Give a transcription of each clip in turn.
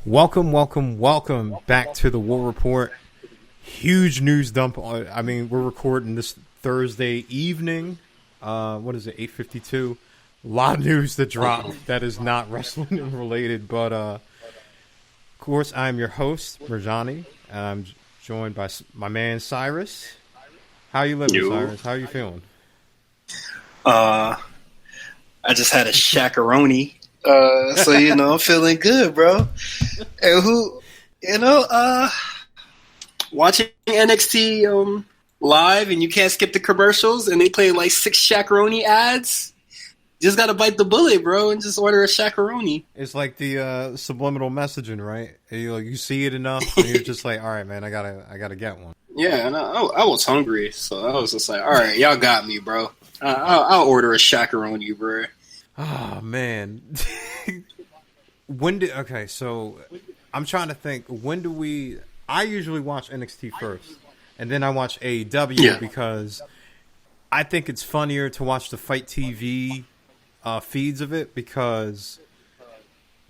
Welcome back to the War Report. Huge news dump. I mean, we're recording this Thursday evening. What is it, 8:52? A lot of news that dropped that is not wrestling related. But, of course, I'm your host, Murjani. And I'm joined by my man, Cyrus. How you living, Cyrus? How you feeling? I just had a shakaroni. So, I'm feeling good, bro. And watching NXT live and you can't skip the commercials and they play like 6 shakaroni ads. Just gotta bite the bullet, bro, and just order a shakaroni. It's like the subliminal messaging, right? You see it enough and you're just like, all right, man, I gotta get one. Yeah, and I was hungry, so I was just like, all right, y'all got me, bro. I'll order a shakaroni, bro. Oh, man. So I'm trying to think, I usually watch NXT first, and then I watch AEW because I think it's funnier to watch the Fight TV feeds of it because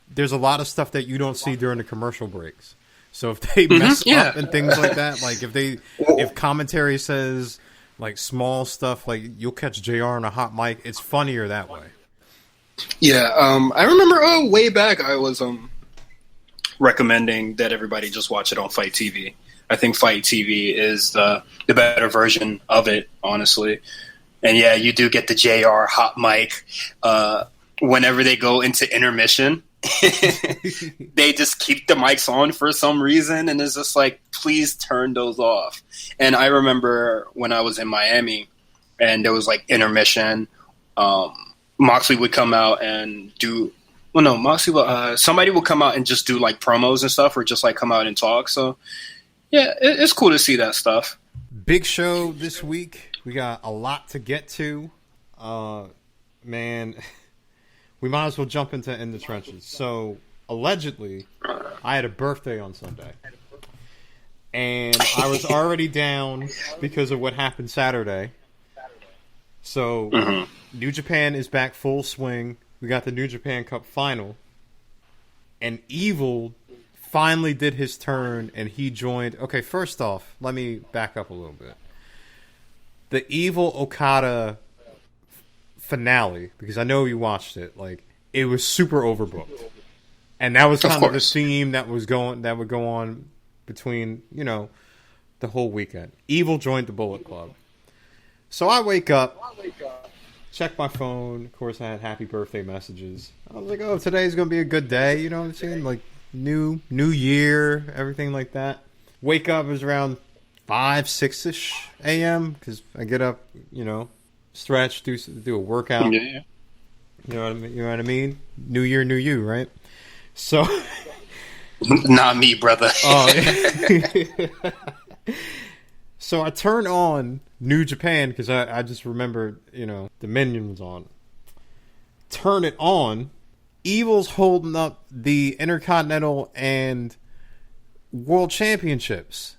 there's a lot of stuff that you don't see during the commercial breaks. So if they mess up and things like that, like if commentary says like small stuff, like you'll catch JR on a hot mic, it's funnier that way. Yeah, I remember way back I was recommending that everybody just watch it on Fight TV. I think Fight TV is the better version of it, honestly. And yeah, you do get the JR hot mic whenever they go into intermission. They just keep the mics on for some reason, and it's just like, please turn those off. And I remember when I was in Miami and there was like intermission, Moxley would come out and do. Well, no, Moxley. Somebody would come out and just do like promos and stuff, or just like come out and talk. So, yeah, it's cool to see that stuff. Big show this week. We got a lot to get to. Man, we might as well jump into In the Trenches. So, allegedly, I had a birthday on Sunday, and I was already down because of what happened Saturday. So, New Japan is back full swing. We got the New Japan Cup final. And Evil finally did his turn, and he joined... Okay, first off, let me back up a little bit. The Evil Okada finale, because I know you watched it, like, it was super overbooked. And that was kind of the theme that would go on between, the whole weekend. Evil joined the Bullet Club. So I wake up, check my phone. Of course, I had happy birthday messages. I was like, oh, today's going to be a good day. You know what I'm saying? Like, new year, everything like that. Wake up is around 5, 6-ish a.m. because I get up, stretch, do a workout. Yeah. You know what I mean? New year, new you, right? So... Not me, brother. So I turn on New Japan because I just remembered, the Minion was on. Turn it on. Evil's holding up the Intercontinental and World Championships.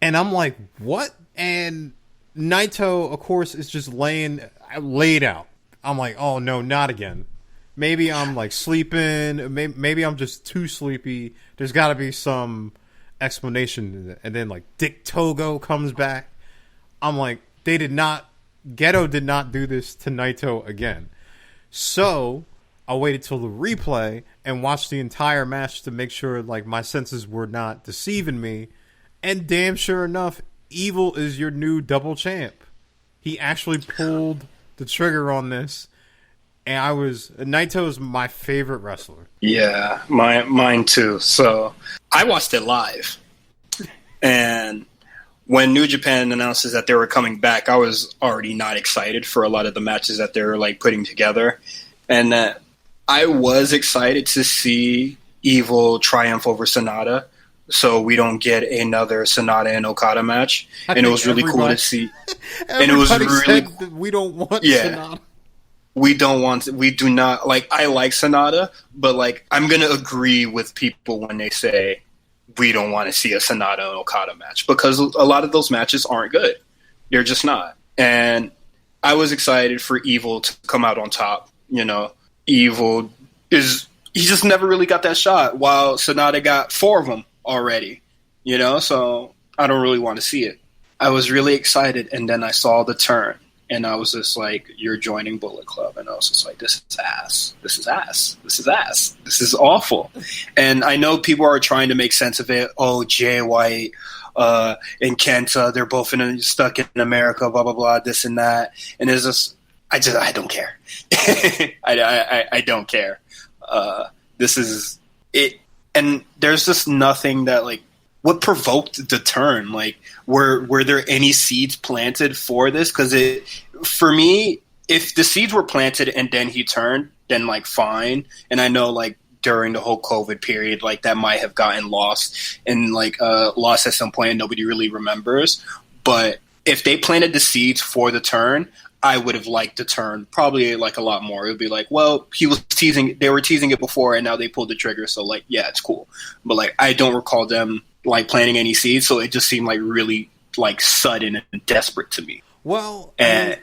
And I'm like, what? And Naito, of course, is just laid out. I'm like, oh, no, not again. Maybe I'm, like, sleeping. Maybe I'm just too sleepy. There's got to be some explanation. And then, like, Dick Togo comes back. I'm like, Geto did not do this to Naito again. So I waited till the replay and watched the entire match to make sure, like, my senses were not deceiving me. And damn sure enough, Evil is your new double champ. He actually pulled the trigger on this. And Naito is my favorite wrestler. Yeah, mine too. So I watched it live. And when New Japan announces that they were coming back, I was already not excited for a lot of the matches that they were like putting together. And I was excited to see Evil triumph over Sonata, so we don't get another Sonata and Okada match. And it was really cool to see. And it was really we don't want Sonata. We do not like. I like Sonata, but like I'm gonna agree with people when they say we don't want to see a Sonata and Okada match because a lot of those matches aren't good. They're just not. And I was excited for Evil to come out on top. Evil is he just never really got that shot. While Sonata got 4 of them already, So I don't really want to see it. I was really excited, and then I saw the turn, and I was just like, "You're joining Bullet Club," and I was just like, "This is ass. This is ass. This is ass. This is awful." And I know people are trying to make sense of it. Oh, Jay White and Kenta, they're both stuck in America, blah blah blah, this and that. And it's just, I don't care. I don't care. This is it, and there's just nothing that like. What provoked the turn? Like, were there any seeds planted for this? Because for me, if the seeds were planted and then he turned, then like fine. And I know like during the whole COVID period, like that might have gotten lost and like lost at some point and nobody really remembers. But if they planted the seeds for the turn, I would have liked the turn probably like a lot more. It would be like, well, they were teasing it before and now they pulled the trigger. So like, yeah, it's cool. But like, I don't recall them like planting any seeds, so it just seemed like really like sudden and desperate to me. Well, and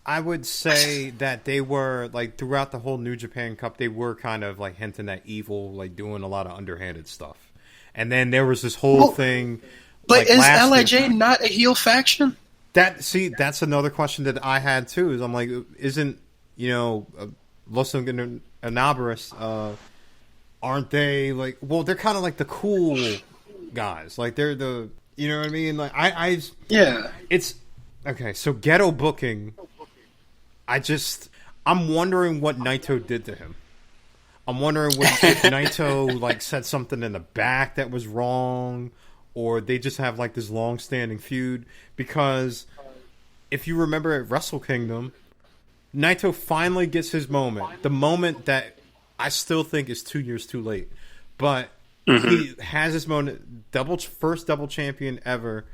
I would say that they were like throughout the whole New Japan Cup, they were kind of like hinting at Evil, like doing a lot of underhanded stuff. And then there was this whole thing. But like, is LIJ not a heel faction? That's another question that I had too. Is I'm like, isn't Los Ingobernables, aren't they like? Well, they're kind of like the cool guys, like they're the, you know what I mean? Like yeah, it's okay. So ghetto booking, I'm wondering what Naito did to him. I'm wondering if Naito like said something in the back that was wrong, or they just have like this long-standing feud. Because if you remember at Wrestle Kingdom, Naito finally gets his moment. The moment that I still think is 2 years too late, but. Mm-hmm. He has his moment, first double champion ever.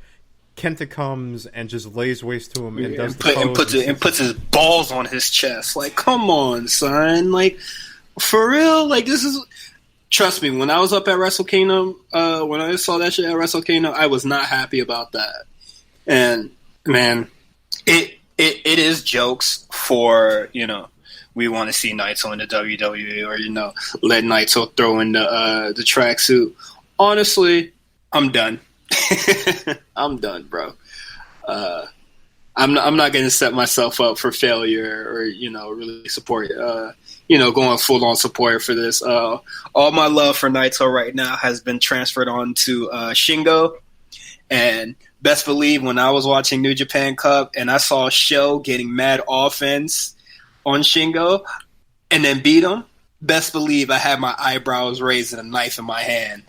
Kenta comes and just lays waste to him and does puts his balls on his chest. Like, come on, son. Like, for real. Like, this is. Trust me. When I was up at Wrestle Kingdom, when I saw that shit at Wrestle Kingdom, I was not happy about that. And man, it is jokes for we want to see Naito in the WWE, or let Naito throw in the tracksuit. Honestly, I'm done. I'm done, bro. I'm not going to set myself up for failure, or really support. Going full on support for this. All my love for Naito right now has been transferred on to Shingo, and best believe when I was watching New Japan Cup and I saw Sho getting mad offense on Shingo and then beat him, best believe I had my eyebrows raised and a knife in my hand.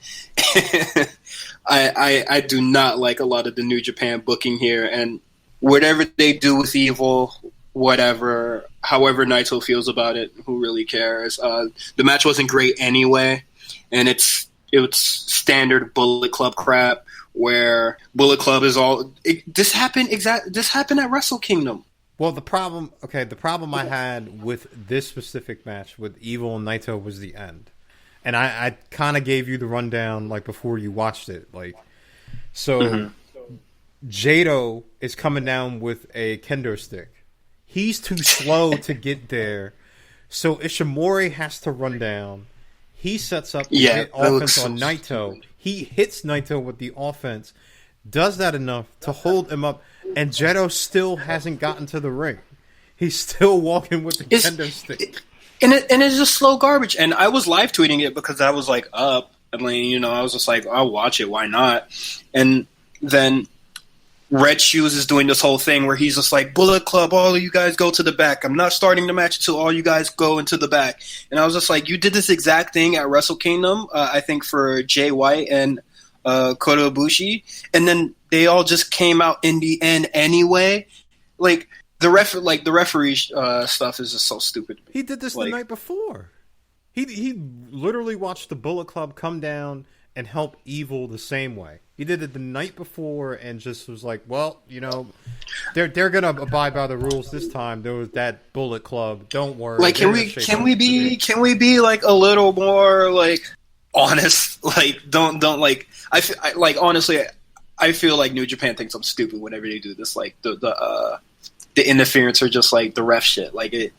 I do not like a lot of the New Japan booking here, and whatever they do with Evil, whatever, however Naito feels about it, who really cares? The match wasn't great anyway, and it was standard Bullet Club crap where Bullet Club is all. This happened at Wrestle Kingdom. Well, the problem I had with this specific match with Evil and Naito was the end. And I kind of gave you the rundown like before you watched it. Like, so Jado is coming down with a kendo stick. He's too slow to get there. So Ishimori has to run down. He sets up to hit offense on Naito. He hits Naito with the offense. Does that enough to hold him up. And Jado still hasn't gotten to the ring. He's still walking with the kendo stick. And it's just slow garbage. And I was live tweeting it because I was like up. I mean, I was just like, I'll watch it. Why not? And then Red Shoes is doing this whole thing where he's just like, Bullet Club, all of you guys go to the back. I'm not starting the match until all you guys go into the back. And I was just like, you did this exact thing at Wrestle Kingdom, I think for Jay White and Kota Ibushi, and then they all just came out in the end anyway. Like the referee stuff is just so stupid. He did this the night before. He literally watched the Bullet Club come down and help Evil the same way. He did it the night before and just was like, well, they're gonna abide by the rules this time. There was that Bullet Club. Don't worry. Like, can we be like a little more like honest? Like, don't like. Honestly, I feel like New Japan thinks I'm stupid whenever they do this. Like the interference or just like the ref shit. Like it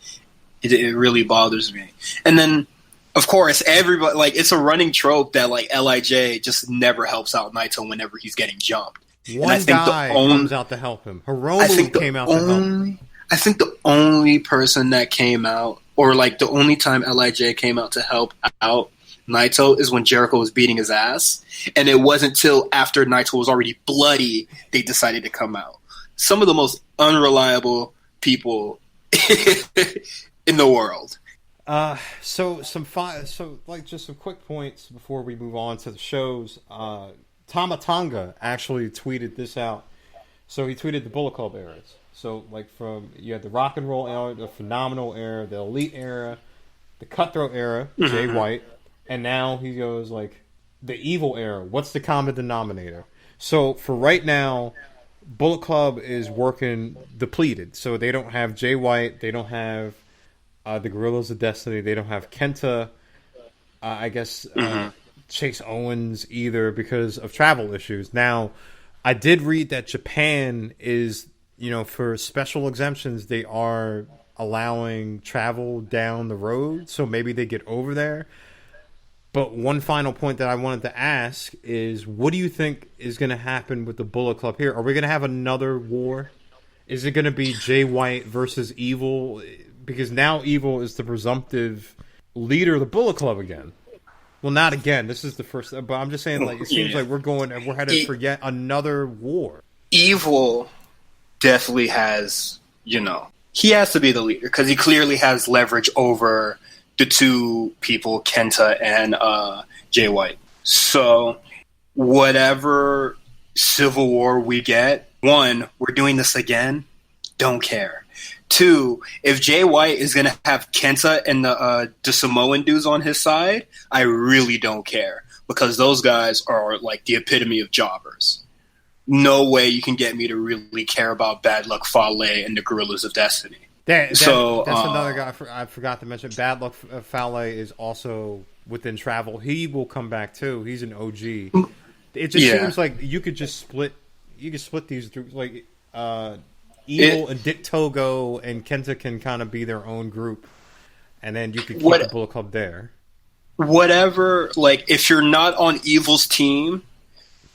really bothers me. And then Of course, everybody, like, it's a running trope that, like, LIJ just never helps out Naito whenever he's getting jumped. One guy comes out to help him. Hiromu came out to help him. I think the only person that came out, or like the only time LIJ came out to help out Naito is when Jericho was beating his ass. And it wasn't till after Naito was already bloody they decided to come out. Some of the most unreliable people in the world. So just some quick points before we move on to the shows. Tama Tonga actually tweeted this out. So he tweeted the Bullet Club eras. So like you had the Rock and Roll era, the Phenomenal era, the Elite era, the Cutthroat era, Jay White, and now he goes like the Evil era. What's the common denominator? So for right now, Bullet Club is working depleted. So they don't have Jay White, they don't have the Guerrillas of Destiny, they don't have Kenta, Chase Owens either because of travel issues. Now, I did read that Japan is, for special exemptions, they are allowing travel down the road, so maybe they get over there. But one final point that I wanted to ask is, what do you think is going to happen with the Bullet Club here? Are we going to have another war? Is it going to be Jay White versus Evil? Because now Evil is the presumptive leader of the Bullet Club again. Well, not again. This is the first, but I'm just saying, like, it seems like we're headed for yet another war. Evil definitely has, he has to be the leader because he clearly has leverage over the two people, Kenta and Jay White. So whatever civil war we get, one, we're doing this again, don't care. Two, if Jay White is going to have Kenta and the Samoan dudes on his side, I really don't care because those guys are like the epitome of jobbers. No way you can get me to really care about Bad Luck Fale and the Guerrillas of Destiny. That's another guy I forgot to mention. Bad Luck Fale is also within travel. He will come back too. He's an OG. It just seems like you could split these through like Evil and Dick Togo and Kenta can kind of be their own group, and then you could keep the Bullet Club there. Whatever, like if you're not on Evil's team,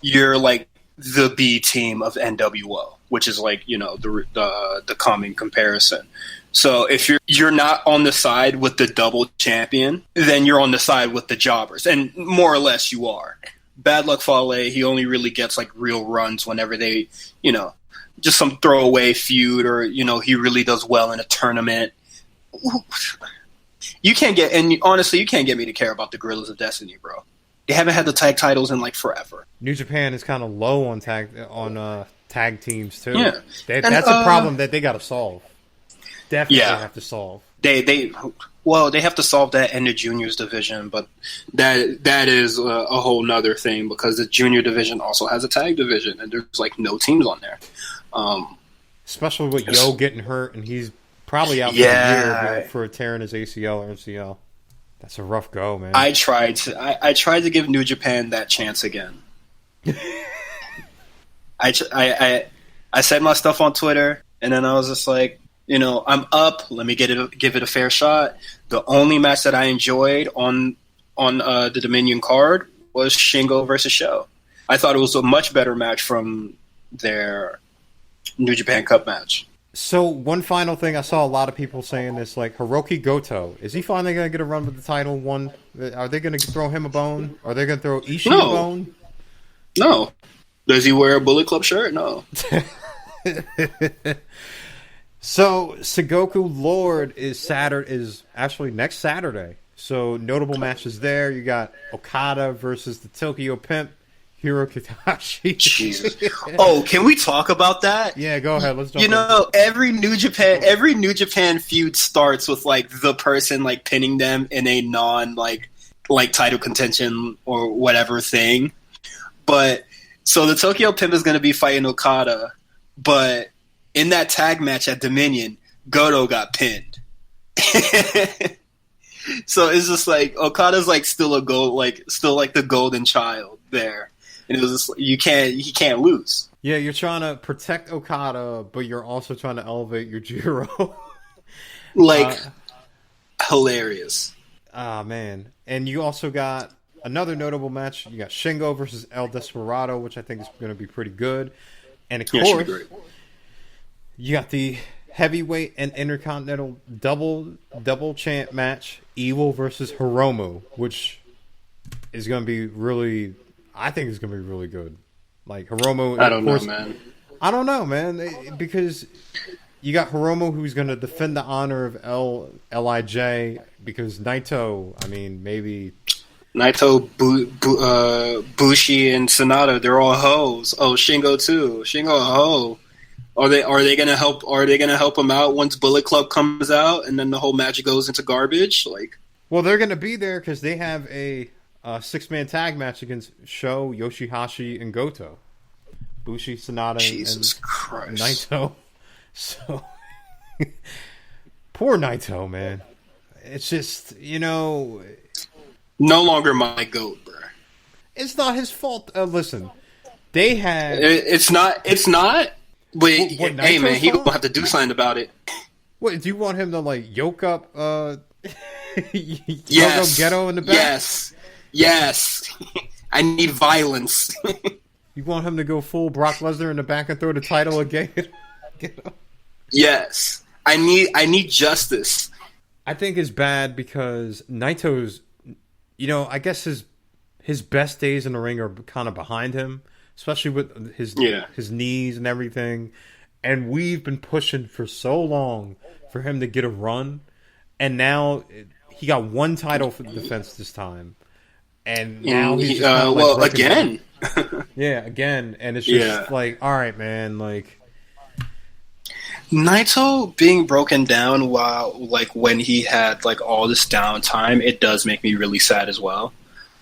you're like the B team of NWO, which is like the common comparison. So if you're not on the side with the double champion, then you're on the side with the jobbers, and more or less you are. Bad Luck Fale, he only really gets like real runs whenever they, just some throwaway feud or, he really does well in a tournament. Honestly, you can't get me to care about the Guerrillas of Destiny, bro. They haven't had the tag titles in like forever. New Japan is kind of low on tag teams too. Yeah. That's a problem that they got to solve. Definitely have to solve. They have to solve that in the juniors division, but that is a whole nother thing because the junior division also has a tag division and there's like no teams on there. Especially with Yo getting hurt and he's probably out for a year for tearing his ACL or MCL. That's a rough go, man. I tried to give New Japan that chance again. I said my stuff on Twitter and then I was just like, I'm up. Let me give it a fair shot. The only match that I enjoyed on the Dominion card was Shingo versus Sho. I thought it was a much better match from their New Japan Cup match. So one final thing, I saw a lot of people saying this, like Hiroki Goto. Is he finally going to get a run with the title? Are they going to throw him a bone? Are they going to throw Ishii a bone? No. Does he wear a Bullet Club shirt? No. So Sengoku Lord is actually next Saturday. So notable matches there. You got Okada versus the Tokyo Pimp, Hiro Kitashi. Jesus. Oh, can we talk about that? Yeah, go ahead. Let's jump in. Every New Japan feud starts with like the person like pinning them in a non like title contention or whatever thing. But so the Tokyo Pimp is going to be fighting Okada, but in that tag match at Dominion, Goto got pinned. So it's just like Okada's like still the golden child there. And it was just he can't lose. Yeah, you're trying to protect Okada, but you're also trying to elevate your Jiro. Hilarious. Ah, man. And you also got another notable match. You got Shingo versus El Desperado, which I think is going to be pretty good. And of Yeah, should be course, great. you got the heavyweight and intercontinental double champ match, Evil versus Hiromu, which is going to be really, I think it's going to be really good. Like Hiromu, I don't of course, know, man. I don't know, man, because you got Hiromu who's going to defend the honor of Lij because Naito, I mean, maybe Naito, Bushi, and Sonata, they're all hoes. Oh, Shingo too. Shingo a hoe. Are they gonna help? Are they gonna help him out once Bullet Club comes out, and then the whole match goes into garbage? Like, well, they're going to be there because they have a 6-man tag match against Sho, Yoshihashi, and Goto. Bushi, Sonata, Jesus and Christ, Naito. So, poor Naito, man. It's just, no longer my goat, bro. it's not his fault. Listen, they had. It's not. It's not. But What, hey, man, Naito's he fault? gonna have to do something about it. What, do you want him to, like, yoke up Yes, Ghetto in the back? yes. I need violence. You want him to go full Brock Lesnar in the back and throw the title again? Yes, I need justice. I think it's bad because Naito's, I guess his best days in the ring are kind of behind him, especially with his knees and everything. And we've been pushing for so long for him to get a run, and now he got one title for defense this time, and now he's just kinda like again. Yeah, again, and it's just like, all right, man, like Naito being broken down when he had like all this downtime, it does make me really sad as well.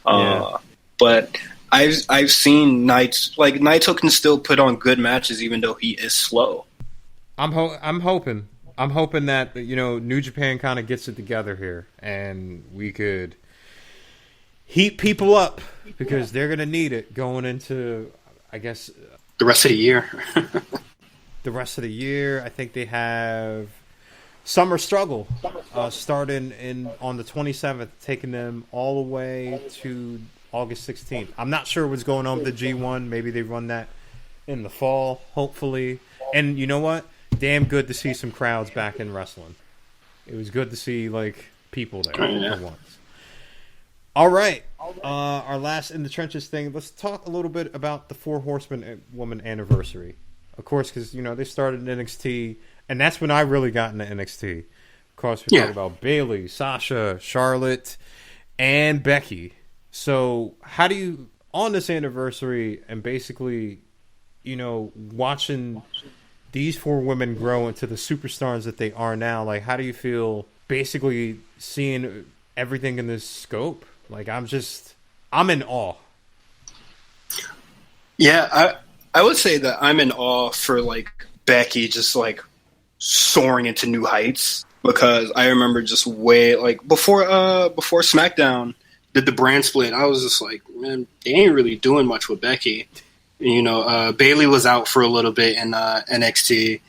But I've seen Naito can still put on good matches even though he is slow. I'm hoping that New Japan kind of gets it together here, and we could heat people up because they're gonna need it going into, I guess, The rest of the year. the rest of the year. I think they have Summer Struggle starting on the 27th, taking them all the way to August 16th. I'm not sure what's going on with the G1. Maybe they run that in the fall, hopefully. And you know what? Damn good to see some crowds back in wrestling. It was good to see people there for once. All right. Our last In the Trenches thing. Let's talk a little bit about the 4 Horsemen Woman anniversary. Of course, because, they started in NXT, and that's when I really got into NXT. Of course, we talk about Bayley, Sasha, Charlotte, and Becky. So, how do you, on this anniversary, and basically, watching these 4 women grow into the superstars that they are now, how do you feel basically seeing everything in this scope? I'm in awe. Yeah, I would say that I'm in awe for Becky just soaring into new heights, because I remember just before SmackDown did the brand split, I was just like, man, they ain't really doing much with Becky. Bayley was out for a little bit in NXT,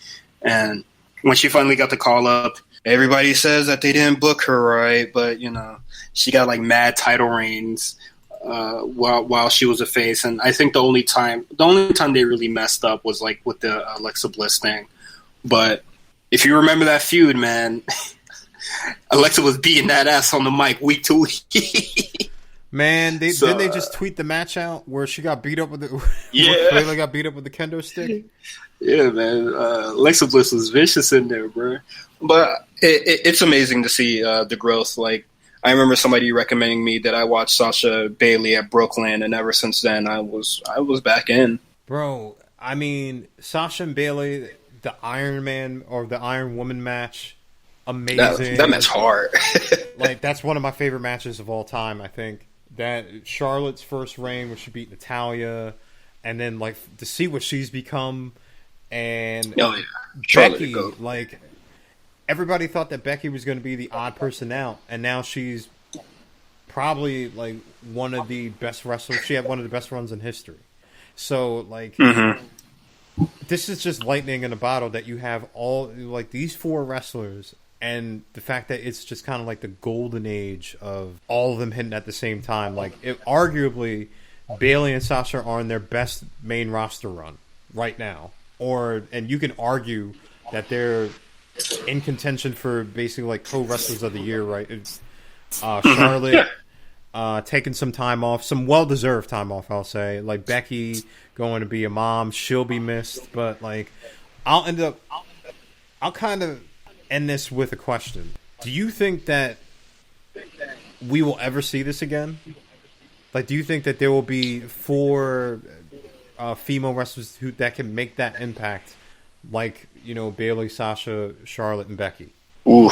and when she finally got the call up, everybody says that they didn't book her right, but she got mad title reigns while she was a face, and I think the only time they really messed up was with the Alexa Bliss thing. But if you remember that feud, man, Alexa was beating that ass on the mic week to week. Man, didn't they just tweet the match out where she got beat up with Bayley got beat up with the kendo stick? Yeah, man, Alexa Bliss was vicious in there, bro. But it's amazing to see the growth. I remember somebody recommending me that I watch Sasha Bayley at Brooklyn, and ever since then, I was back in. Bro, I mean, Sasha and Bayley, the Iron Man or the Iron Woman match, amazing. That match hard. That's one of my favorite matches of all time, I think. That Charlotte's first reign where she beat Natalya, and then to see what she's become, and Becky, everybody thought that Becky was going to be the odd person out, and now she's probably one of the best wrestlers. She had one of the best runs in history. So this is just lightning in a bottle that you have all these 4 wrestlers, and the fact that it's just kind of like the golden age of all of them hitting at the same time. Like, arguably, Bayley and Sasha are on their best main roster run right now. And you can argue that they're in contention for basically like co-wrestlers of the year, right? It's Charlotte taking some time off, some well-deserved time off, I'll say. Like, Becky going to be a mom, she'll be missed, but like, I'll kind of end this with a question. Do you think that we will ever see this again? Like, do you think that there will be 4 female wrestlers that can make that impact, like, you know, Bayley, Sasha, Charlotte, and Becky? Ooh.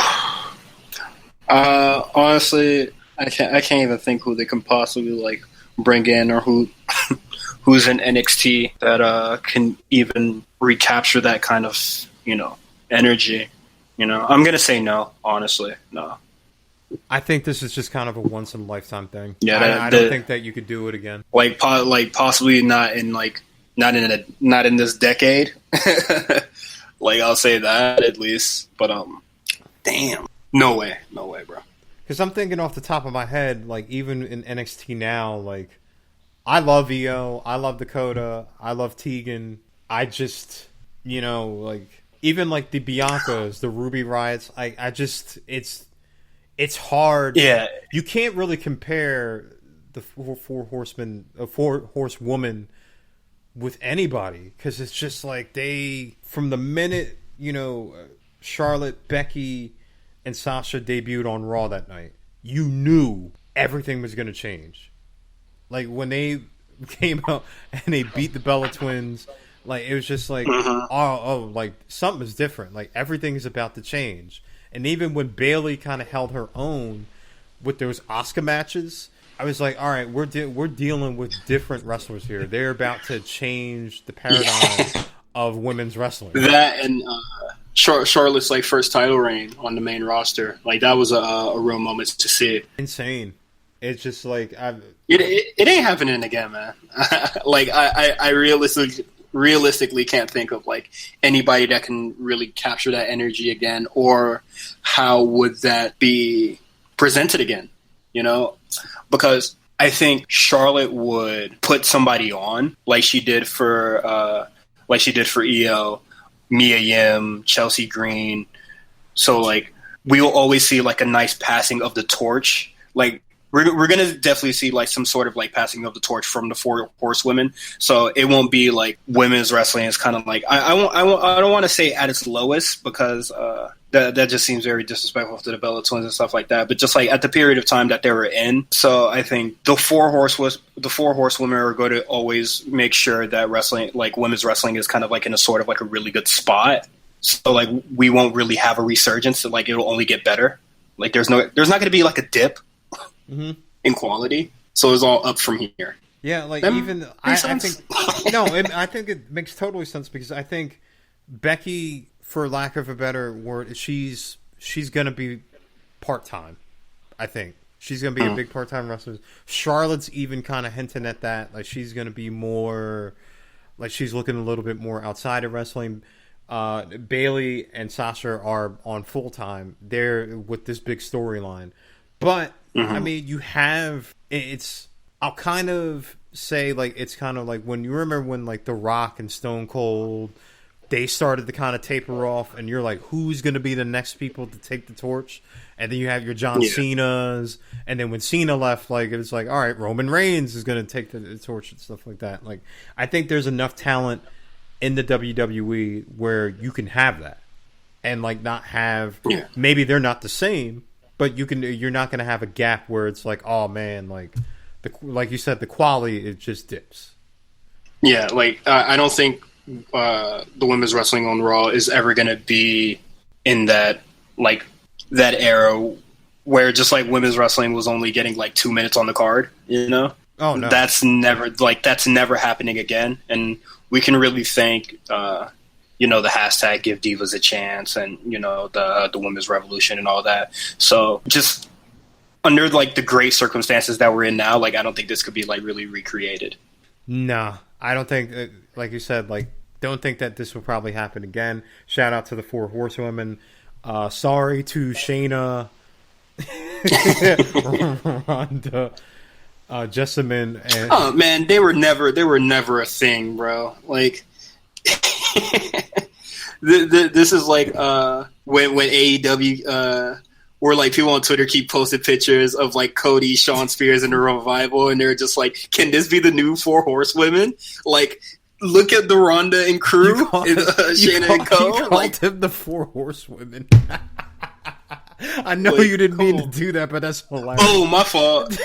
Honestly, I can't even think who they can possibly like bring in, or who's in NXT that can even recapture that kind of, you know, energy. You know, I'm gonna say no. Honestly, no. I think this is just kind of a once in a lifetime thing. Yeah, I don't think that you could do it again. Like possibly not in this decade. Like, I'll say that at least. But damn, no way, bro. Because I'm thinking off the top of my head, like, even in NXT now, like, I love Io, I love Dakota, I love Tegan. I just, you know, like, even like the Biancas, the Ruby Riots, I just, it's hard. Yeah. You can't really compare the four horsewoman with anybody, because it's just like from the minute, you know, Charlotte, Becky, and Sasha debuted on Raw that night, you knew everything was going to change. Like, when they came out and they beat the Bella Twins, like, it was just like, like, something is different. Like, everything is about to change. And even when Bayley kind of held her own with those Asuka matches, I was like, all right, we're dealing with different wrestlers here. They're about to change the paradigm of women's wrestling. That and Charlotte's like first title reign on the main roster, like, that was a real moment to see. Insane. It's just like, it ain't happening again, man. Like, I realistically can't think of like anybody that can really capture that energy again, or how would that be presented again, you know? Because I think Charlotte would put somebody on like she did for Io, Mia Yim, Chelsea Green. So like, we will always see like a nice passing of the torch. Like, we're gonna definitely see like some sort of like passing of the torch from the 4 horsewomen. So it won't be like women's wrestling is kind of like, I don't want to say at its lowest, because that just seems very disrespectful to the Bella Twins and stuff like that. But just like at the period of time that they were in. So I think the 4 horsewomen are going to always make sure that wrestling, like women's wrestling, is kind of like in a sort of like a really good spot. So like, we won't really have a resurgence. So like, it'll only get better. Like, there's not going to be like a dip in quality, so it's all up from here. Yeah, like, even I think I think it makes totally sense, because I think Becky, for lack of a better word, she's gonna be part-time. I think she's gonna be a big part-time wrestler. Charlotte's even kind of hinting at that, like, she's gonna be more, like, she's looking a little bit more outside of wrestling. Bayley and Sasha are on full-time. They're with this big storyline. But, I mean, I'll kind of say, like, it's kind of like when you remember when, like, The Rock and Stone Cold, they started to kind of taper off, and you're like, who's going to be the next people to take the torch? And then you have your John Cena's, and then when Cena left, like, it was like, all right, Roman Reigns is going to take the torch and stuff like that. Like, I think there's enough talent in the WWE where you can have that, and, like, not have, maybe they're not the same, but you're not going to have a gap where it's like, oh man, like you said, the quality, it just dips. Yeah, like, I don't think the women's wrestling on Raw is ever going to be in that era where just like women's wrestling was only getting like 2 minutes on the card, you know? Oh no, that's never happening again. And we can really thank you know, the hashtag Give Divas a Chance, and, you know, the Women's Revolution and all that. So just under like the great circumstances that we're in now, like, I don't think this could be like really recreated. No, I don't think, like you said, like, don't think that this will probably happen again. Shout out to the 4 horsewomen. Sorry to Shayna, Ronda, Jessamine, and oh man, they were never a thing, bro. Like, this is like when AEW where like people on Twitter keep posting pictures of like Cody, Shawn Spears, and the Revival, and they're just like, "Can this be the new Four Horsewomen?" Like, look at the Ronda and crew, Shayna and Co. You called him the Four Horsewomen. I know like, you didn't mean to do that, but that's hilarious. Oh, my fault.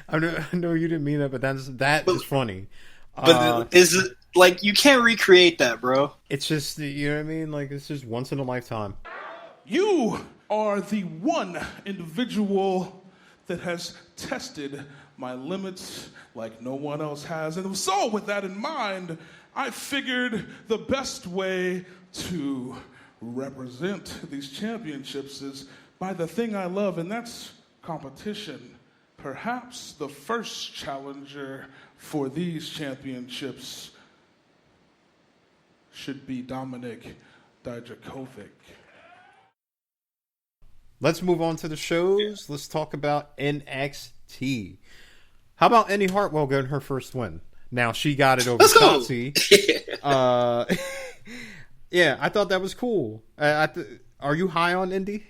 I know you didn't mean that, but that is funny. But is like, you can't recreate that, bro. It's just, you know what I mean? Like, it's just once in a lifetime. You are the one individual that has tested my limits like no one else has. And so, with that in mind, I figured the best way to represent these championships is by the thing I love, and that's competition. Perhaps the first challenger for these championships should be Dominik Dijakovic. Let's move on to the shows. Let's talk about NXT. How about Indy Hartwell getting her first win? Now, she got it over Shotzi. Yeah, I thought that was cool. Are you high on Indy?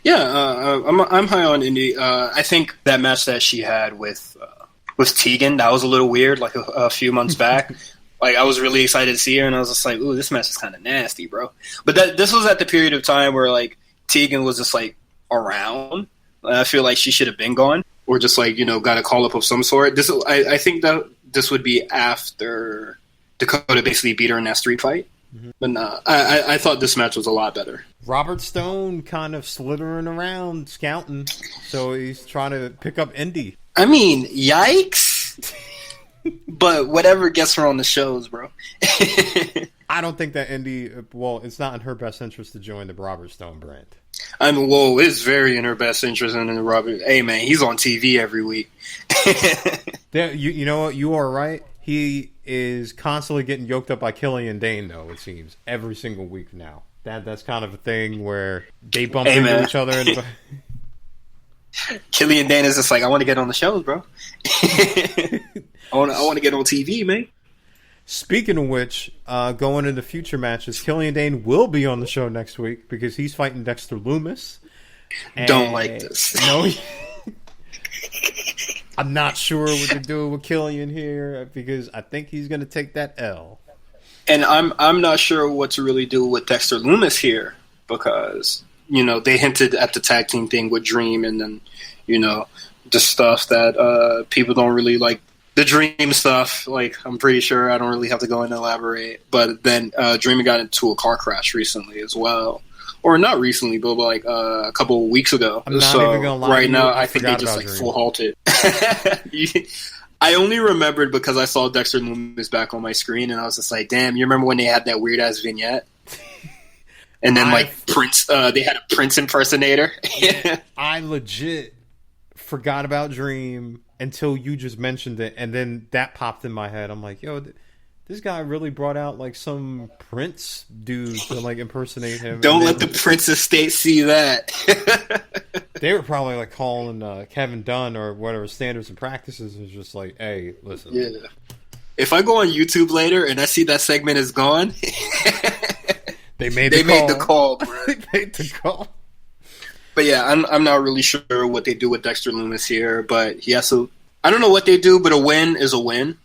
Yeah, I'm high on Indy. I think that match that she had with Tegan, that was a little weird, like a few months back. Like, I was really excited to see her, and I was just like, ooh, this match is kind of nasty, bro. But this was at the period of time where, like, Tegan was just, like, around. I feel like she should have been gone, or just, like, got a call-up of some sort. I think that this would be after Dakota basically beat her in that street fight. Mm-hmm. But nah, I thought this match was a lot better. Robert Stone kind of slithering around, scouting, so he's trying to pick up Indy. I mean, yikes. But whatever gets her on the shows, bro. I don't think that Indy, well, it's not in her best interest to join the Robert Stone brand. I mean, whoa, it's very in her best interest in the Robert. Hey, man, he's on TV every week. You know what? You are right. He is constantly getting yoked up by Killian Dane, though, it seems, every single week now. That's kind of a thing where they bump into each other. Killian Dane is just like, I want to get on the shows, bro. I want to get on TV, man. Speaking of which, going into future matches, Killian Dane will be on the show next week because he's fighting Dexter Lumis. Don't like this. No, I'm not sure what to do with Killian here because I think he's going to take that L. And I'm not sure what to really do with Dexter Lumis here because, they hinted at the tag team thing with Dream and then, the stuff that people don't really like. The Dream stuff, like, I'm pretty sure I don't really have to go and elaborate. But then Dream got into a car crash recently as well. Or not recently, but like a couple of weeks ago. I'm not even gonna lie. Right now, I think they just like full halted. I only remembered because I saw Dexter Lumis back on my screen, and I was just like, "Damn!" You remember when they had that weird ass vignette? And then Prince, they had a Prince impersonator. I legit forgot about Dream until you just mentioned it, and then that popped in my head. I'm like, "Yo, this guy really brought out like some Prince dude to like impersonate him." Don't let the Prince estate see that. They were probably like calling Kevin Dunn or whatever standards and practices is just like, hey, listen. Yeah. If I go on YouTube later and I see that segment is gone, they made the call, bro. They made the call. But yeah, I'm not really sure what they do with Dexter Lumis here, but he has to. I don't know what they do, but a win is a win.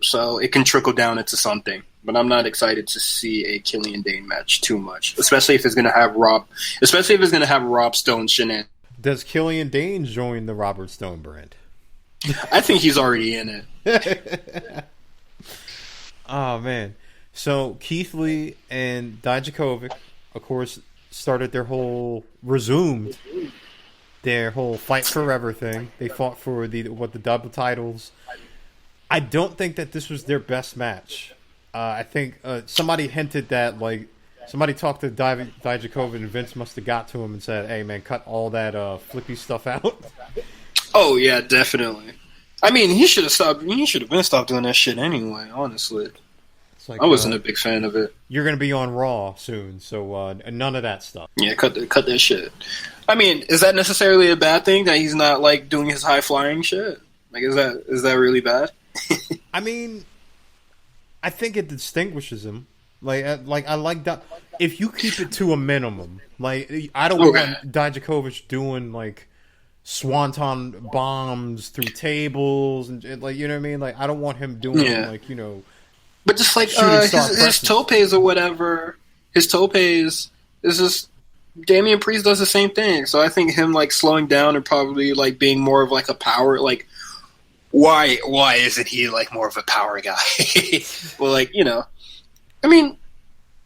So it can trickle down into something. But I'm not excited to see a Killian Dane match too much. Especially if it's gonna have Rob Stone shenanigans. Does Killian Dane join the Robert Stone brand? I think he's already in it. Oh man. So Keith Lee and Dijakovic, of course, resumed their whole fight forever thing. They fought for the double titles. I don't think that this was their best match. I think somebody hinted that, like, somebody talked to Dijakovic and Vince must have got to him and said, hey, man, cut all that flippy stuff out. Oh, yeah, definitely. I mean, he should have stopped. He should have been stopped doing that shit anyway, honestly. It's like I wasn't a big fan of it. you're gonna be on Raw soon, so none of that stuff. Yeah, cut that shit. I mean, is that necessarily a bad thing that he's not like doing his high flying shit? Like, is that really bad? I mean, I think it distinguishes him. Like I like that. If you keep it to a minimum, like I don't want Dijakovic doing like swanton bombs through tables and like, you know what I mean. Like I don't want him doing like, you know. But just like his topes or whatever, his topes is just Damian Priest does the same thing. So I think him like slowing down and probably like being more of like a power like. Why isn't he like more of a power guy? Well, like, you know, I mean,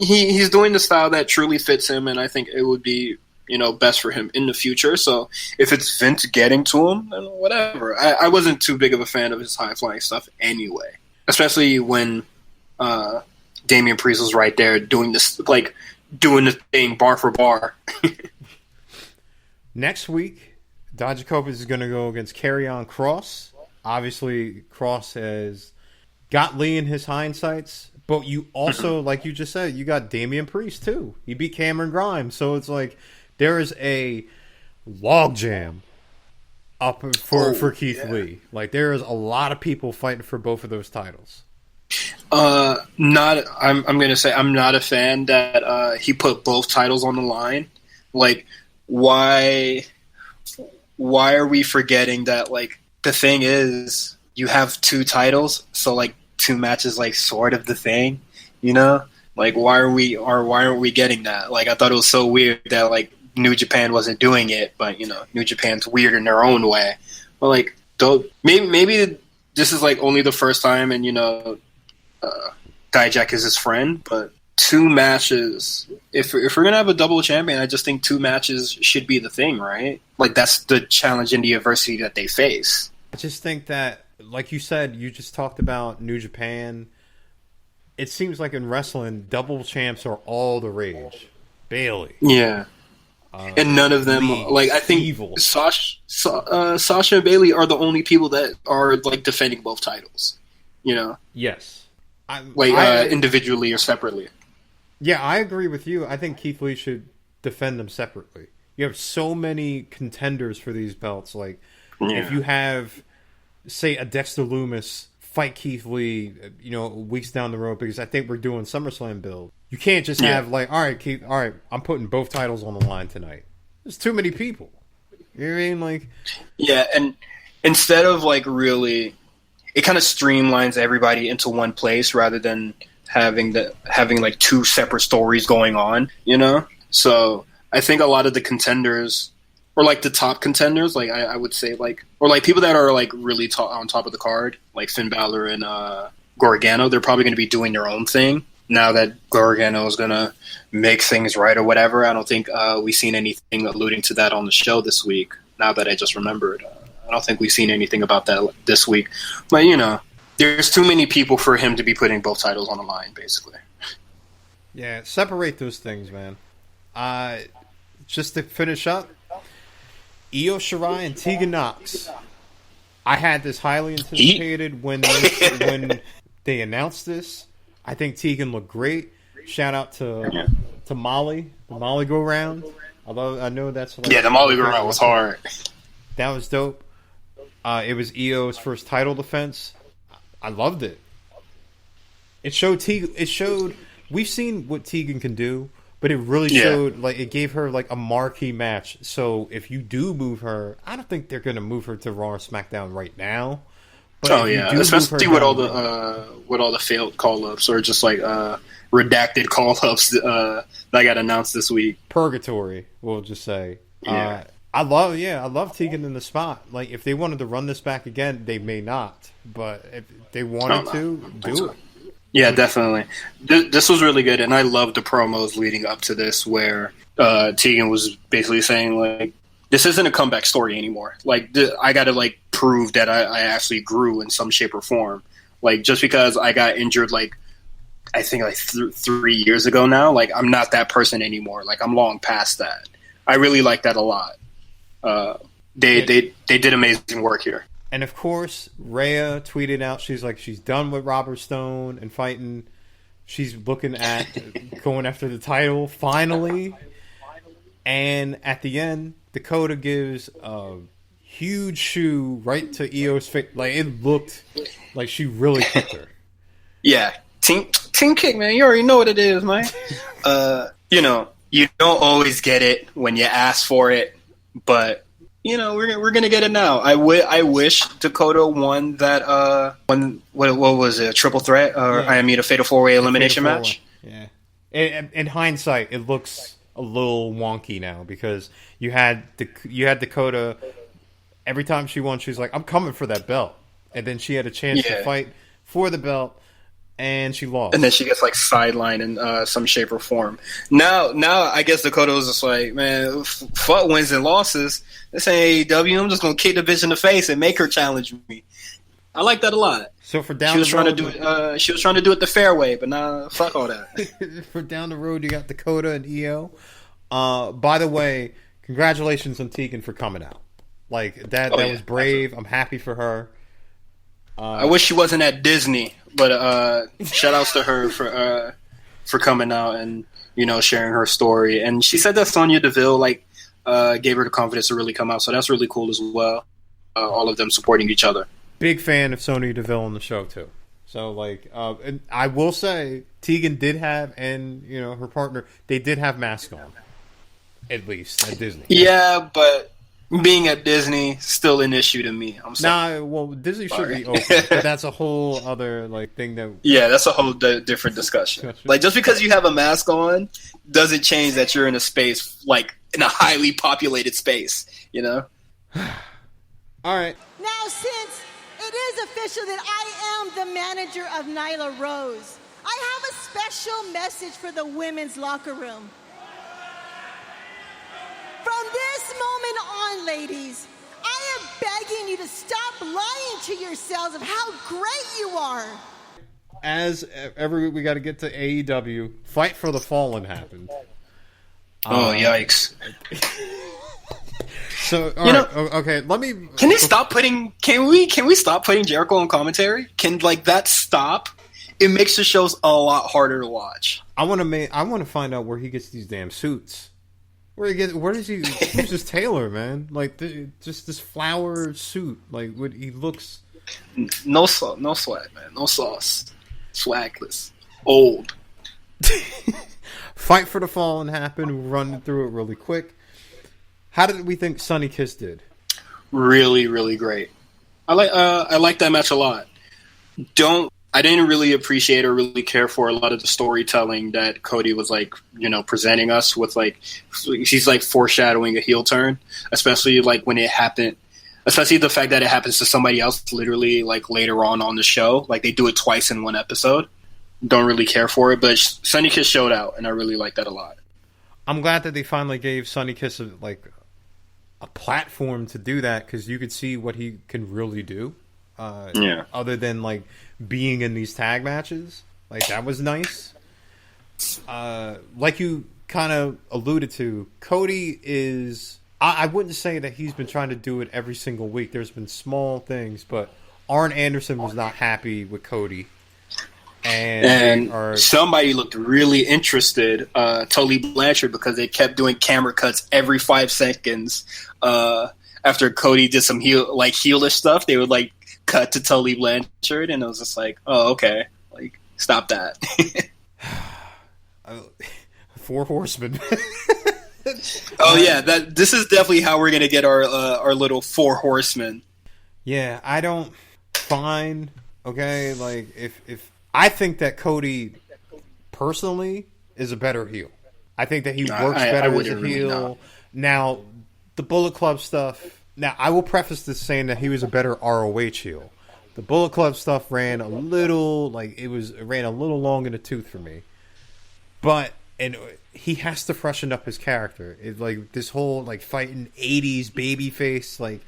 he's doing the style that truly fits him, and I think it would be, you know, best for him in the future. So if it's Vince getting to him, then whatever. I wasn't too big of a fan of his high flying stuff anyway, especially when Damian Priest was right there doing this, like doing the thing bar for bar. Next week, Dijakovic is going to go against Karrion Kross. Obviously, Kross has got Lee in his hindsights, but you also, like you just said, you got Damian Priest too. He beat Cameron Grimes, so it's like there is a logjam up for Keith Lee. Like there is a lot of people fighting for both of those titles. I'm gonna say I'm not a fan that he put both titles on the line. Like, why are we forgetting that? Like, the thing is, you have two titles, so like two matches, like sort of the thing, you know? Like, why aren't we getting that? Like, I thought it was so weird that like New Japan wasn't doing it, but you know, New Japan's weird in their own way. But like, maybe this is like only the first time, and you know, Dijak is his friend, but two matches. If we're gonna have a double champion, I just think two matches should be the thing, right? Like that's the challenge and the adversity that they face. I just think that, like you said, you just talked about New Japan. It seems like in wrestling, double champs are all the rage. Bailey, yeah, and none of them like I think evil. Sasha and Bailey are the only people that are like defending both titles. You know, yes, individually or separately. Yeah, I agree with you. I think Keith Lee should defend them separately. You have so many contenders for these belts. Like, if you have, say, a Dexter Lumis fight Keith Lee, you know, weeks down the road, because I think we're doing SummerSlam build. You can't just have, like, all right, Keith, all right, I'm putting both titles on the line tonight. There's too many people. You know what I mean? Like, yeah, and instead of, like, really, it kind of streamlines everybody into one place rather than having like two separate stories going on, you know? So I think a lot of the contenders, or like the top contenders, like I would say, like, or like people that are like really on top of the card, like Finn Balor and Gargano, they're probably going to be doing their own thing now that Gargano is going to make things right or whatever. I don't think we've seen anything alluding to that on the show this week. Now that I just remembered, I don't think we've seen anything about that this week. But you know, there's too many people for him to be putting both titles on the line, basically. Yeah, separate those things, man. Just to finish up, Io Shirai and Tegan Nox. I had this highly anticipated when they announced this. I think Tegan looked great. Shout out to Molly, the Molly go round. Although I know that's like, the Molly go round was hard. That was dope. It was Io's first title defense. I loved it. It showed Tegan. We've seen what Tegan can do, but it really showed, like, it gave her like a marquee match. So if you do move her, I don't think they're going to move her to Raw or SmackDown right now. But especially with all the failed call ups or just like redacted call ups that got announced this week. Purgatory, we'll just say. Yeah. I love Tegan in the spot. Like, if they wanted to run this back again, they may not. But if they wanted to, do it. Yeah, definitely. This was really good, and I loved the promos leading up to this where Tegan was basically saying, like, this isn't a comeback story anymore. Like, I got to, like, prove that I actually grew in some shape or form. Like, just because I got injured, like, I think, like, 3 years ago now, like, I'm not that person anymore. Like, I'm long past that. I really like that a lot. They did amazing work here. And of course, Rhea tweeted out she's done with Robert Stone and fighting She's looking at going after the title finally. And at the end, Dakota gives a huge shoe right to Io's face. Like, it looked like she really kicked her. Yeah. Team kick, man. You already know what it is, man. You know, you don't always get it when you ask for it, but you know, we're gonna get it now. I wish Dakota won that what was it, a triple threat a fatal 4-way elimination match. Yeah. In hindsight, it looks a little wonky now because you had Dakota. Every time she won, she's like, "I'm coming for that belt," and then she had a chance to fight for the belt, and she lost. And then she gets like sidelined in some shape or form. Now I guess Dakota was just like, "Man, fuck wins and losses. This ain't AEW. I'm just gonna kick the bitch in the face and make her challenge me." I like that a lot. So for down, she was trying to do it. She was trying to do it the fair way, but nah, fuck all that. For down the road, you got Dakota and Io. By the way, congratulations on Tegan for coming out. Like that was brave. Absolutely. I'm happy for her. I wish she wasn't at Disney, but shout outs to her for coming out and, you know, sharing her story. And she said that Sonya Deville gave her the confidence to really come out, so that's really cool as well. All of them supporting each other. Big fan of Sonya Deville on the show too. So and I will say Tegan did have, and you know her partner, they did have masks on, at least at Disney. Yeah, but being at Disney still an issue to me. I'm sorry. Nah, well, Disney should be open, but that's a whole other thing that. Yeah, that's a whole different discussion. Like, just because you have a mask on doesn't change that you're in a space, like in a highly populated space. You know. All right. Now, since it is official that I am the manager of Nyla Rose, I have a special message for the women's locker room. From this moment on, ladies, I am begging you to stop lying to yourselves of how great you are. As every week, we got to get to AEW. Fight for the Fallen happened. Oh, yikes. So, all right, okay, let me... Can we stop putting Jericho on commentary? Can, that stop? It makes the shows a lot harder to watch. I want to find out where he gets these damn suits. Where does he... Who's his tailor, man? Just this flower suit. He looks... No swag, man. No sauce. Swagless. Old. Fight for the Fallen happened. We'll run through it really quick. How did we think Sunny Kiss did? Really, really great. I like that match a lot. I didn't really appreciate or really care for a lot of the storytelling that Cody was presenting us with. He's foreshadowing a heel turn, especially when it happened. Especially the fact that it happens to somebody else literally later on the show. They do it twice in one episode. Don't really care for it, but Sunny Kiss showed out, and I really like that a lot. I'm glad that they finally gave Sunny Kiss a platform to do that, because you could see what he can really do. Other than being in these tag matches, that was nice. Like you kind of alluded to, Cody is. I wouldn't say that he's been trying to do it every single week. There's been small things, but Arn Anderson was not happy with Cody. And somebody looked really interested, Tully Blanchard, because they kept doing camera cuts every 5 seconds. After Cody did some heelish stuff, they would cut to Tully Blanchard, and I was just oh, okay, stop that. 4 Horsemen. Oh yeah, this is definitely how we're gonna get our little 4 Horsemen. Yeah, I don't find if I think that Cody personally is a better heel. I think that he works better as a heel. Now, the Bullet Club stuff. Now, I will preface this saying that he was a better ROH heel. The Bullet Club stuff ran a little ran a little long in the tooth for me. And he has to freshen up his character. This whole fighting 80s babyface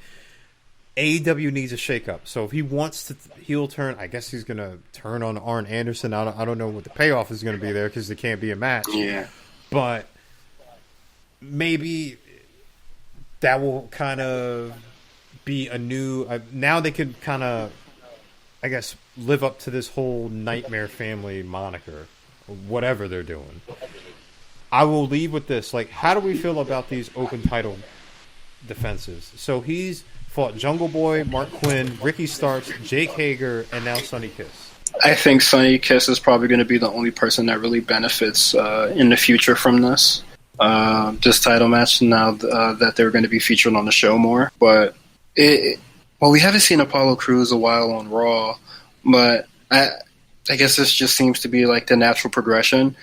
AEW needs a shakeup. So if he wants to heel turn, I guess he's gonna turn on Arn Anderson. I don't know what the payoff is gonna be there, because there can't be a match. Yeah, but maybe that will kind of be a new. Now they could kind of, I guess, live up to this whole Nightmare Family moniker. whatever they're doing. I will leave with this. Like, how do we feel about these open title defenses? So he's fought Jungle Boy, Mark Quinn, Ricky Starks, Jake Hager, and now Sonny Kiss. I think Sonny Kiss is probably going to be the only person that really benefits in the future from this title match. Now that they're going to be featured on the show more, but we haven't seen Apollo Crews a while on Raw, but I guess this just seems to be like the natural progression.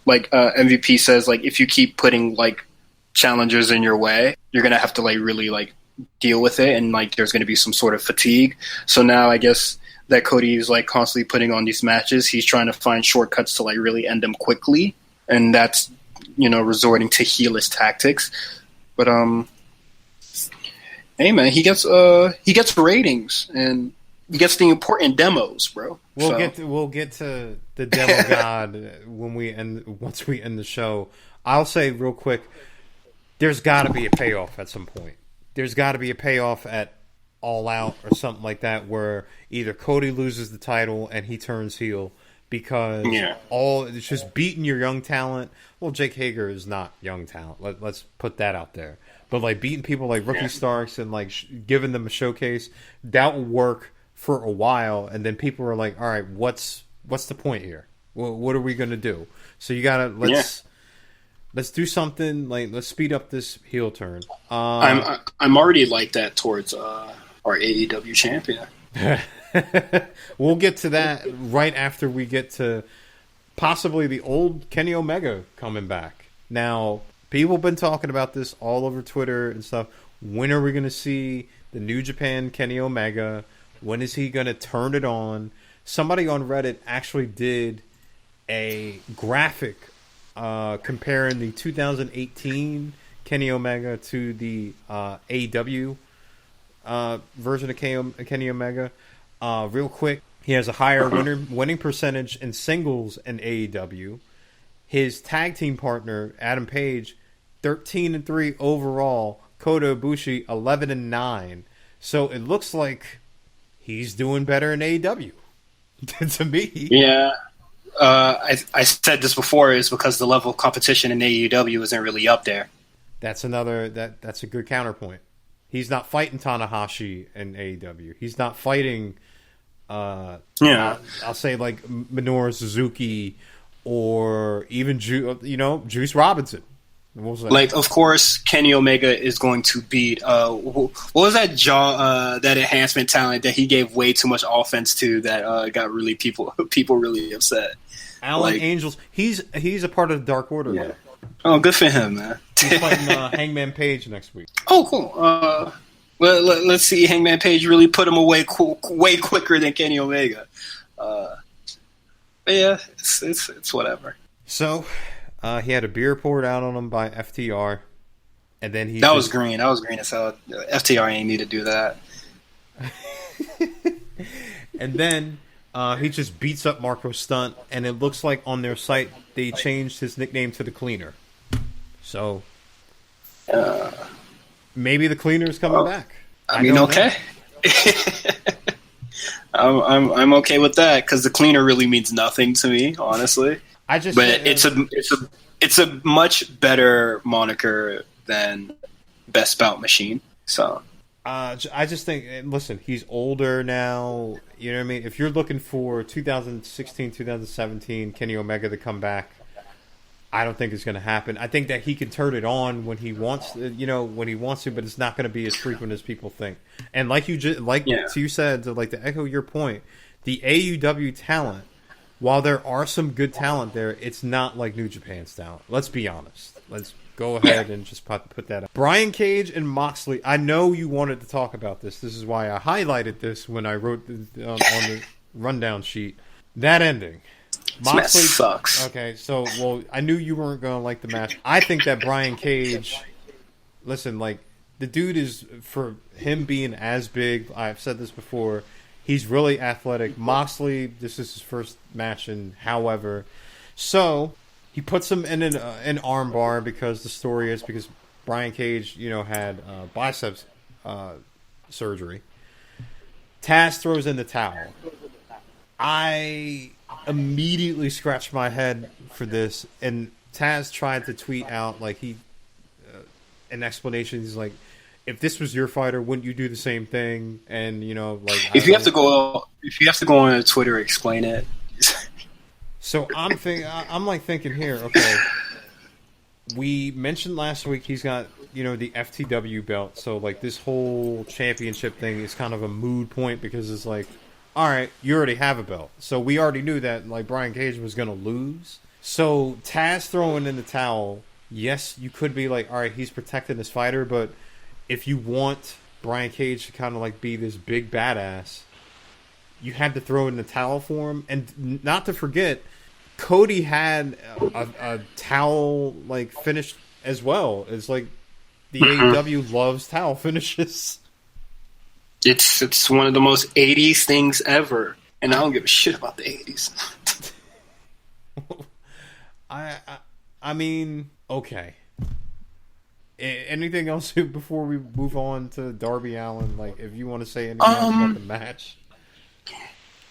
Like MVP says, like if you keep putting like challengers in your way, you're going to have to like really like deal with it, and like there's going to be some sort of fatigue. So now I guess that Cody is like constantly putting on these matches, he's trying to find shortcuts to like really end them quickly, and that's, you know, resorting to heelish tactics. But hey man, he gets ratings and he gets the important demos, bro. We'll get to the demo god once we end the show. I'll say real quick, there's got to be a payoff at some point. There's got to be a payoff at All Out or something like that, where either Cody loses the title and he turns heel because it's just beating your young talent. Well, Jake Hager is not young talent. Let's put that out there. But like beating people like Ricky Starks and like giving them a showcase, that will work for a while, and then people are like, all right, what's the point here? What are we going to do? So you got to let's do something, like let's speed up this heel turn. I'm already like that towards our AEW champion. We'll get to that right after we get to possibly the old Kenny Omega coming back. Now, people have been talking about this all over Twitter and stuff. When are we going to see the New Japan Kenny Omega? When is he going to turn it on? Somebody on Reddit actually did a graphic comparing the 2018 Kenny Omega to the AEW version of Kenny Omega. Real quick, he has a higher winning percentage in singles in AEW. His tag team partner, Adam Page, 13-3 overall. Kota Ibushi, 11-9. So it looks like he's doing better in AEW. To me. Yeah. I said this before, is because the level of competition in AEW isn't really up there. That's a good counterpoint. He's not fighting Tanahashi in AEW. He's not fighting I'll say like Minoru Suzuki or even Juice Robinson. Like, of course, Kenny Omega is going to beat what was that that enhancement talent that he gave way too much offense to that got really people really upset. Alan Angels. He's a part of the Dark Order. Yeah. Oh, good for him, man. He's fighting Hangman Page next week. Oh, cool. Let's see Hangman Page really put him away way quicker than Kenny Omega. But yeah, it's whatever. So. He had a beer poured out on him by FTR, and then That was green as hell. FTR ain't need to do that. And then he just beats up Marco Stunt, and it looks like on their site they changed his nickname to the Cleaner. So maybe the Cleaner is coming back. I mean, okay. I'm okay with that, because the Cleaner really means nothing to me, honestly. It's a much better moniker than Best Bout Machine. So I just think, listen, he's older now. You know what I mean? If you're looking for 2016, 2017 Kenny Omega to come back, I don't think it's going to happen. I think that he can turn it on when he wants, to, but it's not going to be as frequent as people think. And like you said, to echo your point, the AEW talent, while there are some good talent there, it's not like New Japan's talent. Let's be honest. Let's go ahead and just put that up. Brian Cage and Moxley. I know you wanted to talk about this. This is why I highlighted this when I wrote on the rundown sheet. That ending. Moxley sucks. Okay, I knew you weren't going to like the match. I think that Brian Cage, listen, the dude is, for him being as big, I've said this before, he's really athletic. Moxley, this is his first match in however. So he puts him in an arm bar because the story is because Brian Cage, had biceps surgery. Taz throws in the towel. I immediately scratched my head for this, and Taz tried to tweet out like an explanation. He's like, if this was your fighter, wouldn't you do the same thing? And like if you have to go on Twitter, explain it. So I'm thinking here, okay. We mentioned last week he's got the FTW belt, so like this whole championship thing is kind of a moot point because it's like, all right, you already have a belt, so we already knew that like Brian Cage was gonna lose. So Taz throwing in the towel, yes, you could be like, all right, he's protecting his fighter, but if you want Brian Cage to kind of like be this big badass, you had to throw in the towel for him. And not to forget, Cody had a towel like finish as well. It's like the AEW loves towel finishes. It's one of the most 80s things ever, and I don't give a shit about the 80s. I mean, okay. Anything else before we move on to Darby Allin? Like, if you want to say anything else about the match,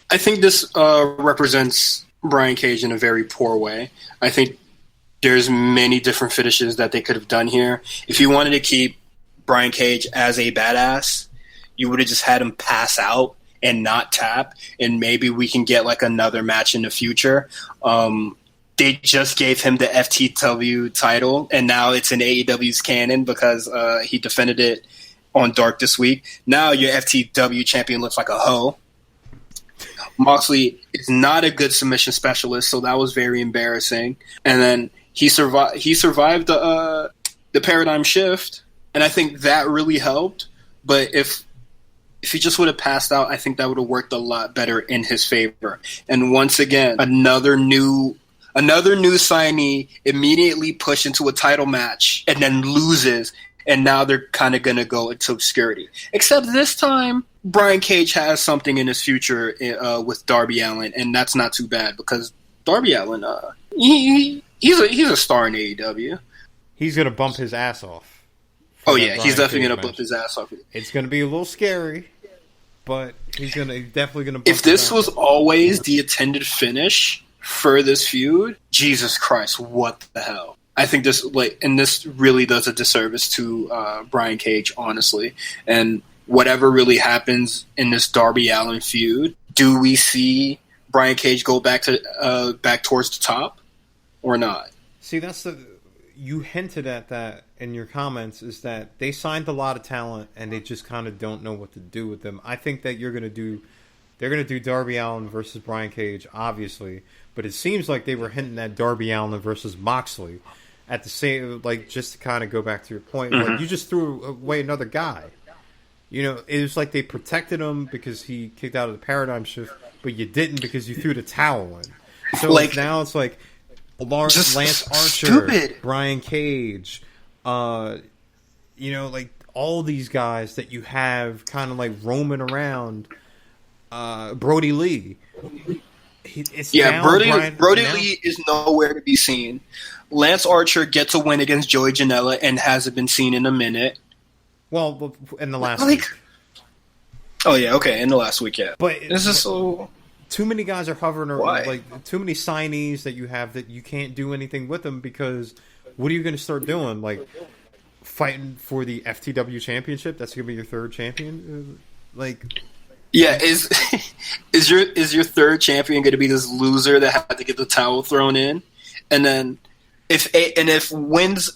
I think this represents Brian Cage in a very poor way. I think there's many different finishes that they could have done here. If you wanted to keep Brian Cage as a badass, you would have just had him pass out and not tap, and maybe we can get like another match in the future. They just gave him the FTW title, and now it's in AEW's canon because he defended it on Dark this week. Now your FTW champion looks like a hoe. Moxley is not a good submission specialist, so that was very embarrassing. And then he survived the paradigm shift, and I think that really helped. But if he just would have passed out, I think that would have worked a lot better in his favor. And once again, another new signee immediately pushed into a title match and then loses, and now they're kind of going to go into obscurity. Except this time, Brian Cage has something in his future with Darby Allin, and that's not too bad because Darby Allin, he's a star in AEW. He's going to bump his ass off. Oh yeah, he's definitely going to bump his ass off. It's going to be a little scary, but he's definitely going to bump If this was always the intended finish for this feud, Jesus Christ, what the hell? I think this really does a disservice to Brian Cage, honestly. And whatever really happens in this Darby Allin feud, do we see Brian Cage go back towards the top or not? See, you hinted at that in your comments, is that they signed a lot of talent and they just kind of don't know what to do with them. I think that they're going to do Darby Allin versus Brian Cage, obviously, but it seems like they were hinting at Darby Allin versus Moxley at the same, like, just to kind of go back to your point, like, you just threw away another guy. It was like they protected him because he kicked out of the paradigm shift, but you didn't because you threw the towel in. So now it's like Lance Archer, stupid. Brian Cage, like all these guys that you have kind of like roaming around. Brody Lee. Brody Lee is nowhere to be seen. Lance Archer gets a win against Joey Janela and hasn't been seen in a minute. Well, in the last week. Oh yeah, okay, in the last week, yeah. But this is so. Too many guys are hovering around, Why? like too many signees that you have that you can't do anything with them because what are you going to start doing? Like fighting for the FTW championship? That's going to be your third champion? Yeah, is your third champion going to be this loser that had to get the towel thrown in? And then if wins,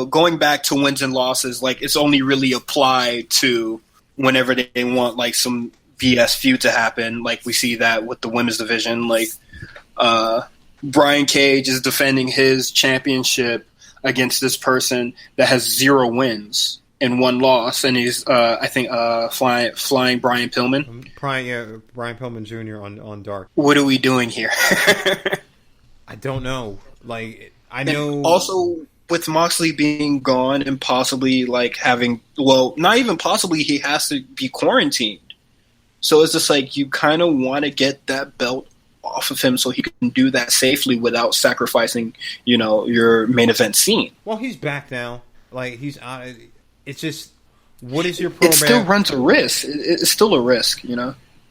going back to wins and losses, like it's only really applied to whenever they want like some BS feud to happen. Like we see that with the women's division. Like Brian Cage is defending his championship against this person that has 0 wins and 1 loss, and he's I think flying Brian Pillman. Brian Pillman Jr. on Dark. What are we doing here? I don't know. Like I know. And also, with Moxley being gone and possibly like having, well, not even possibly, he has to be quarantined. So it's just like you kind of want to get that belt off of him so he can do that safely without sacrificing, your main event scene. Well, he's back now. Like he's out. It's just, what is your program? It still runs a risk. It's still a risk,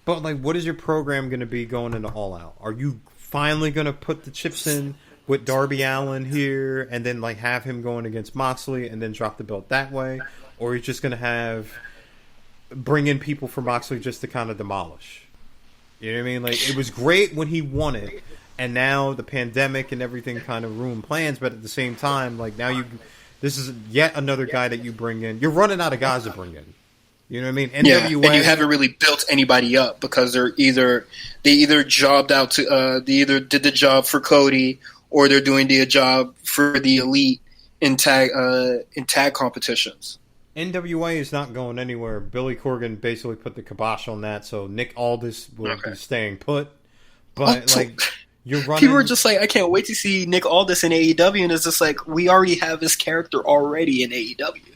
But like, what is your program going to be going into All Out? Are you finally going to put the chips in with Darby Allin here and then like have him going against Moxley and then drop the belt that way? Or he's just going to bring in people for Moxley just to kind of demolish? You know what I mean? Like, it was great when he won it, and now the pandemic and everything kind of ruined plans, but at the same time, like, now this is yet another guy that you bring in. You're running out of guys to bring in. You know what I mean? Yeah, and you haven't really built anybody up because they either jobbed out to they either did the job for Cody or they're doing the job for the Elite in tag competitions. NWA is not going anywhere. Billy Corgan basically put the kibosh on that, so Nick Aldis will be staying put. But like, you're running. People are just like, I can't wait to see Nick Aldis in AEW, and it's just like, we already have this character already in AEW.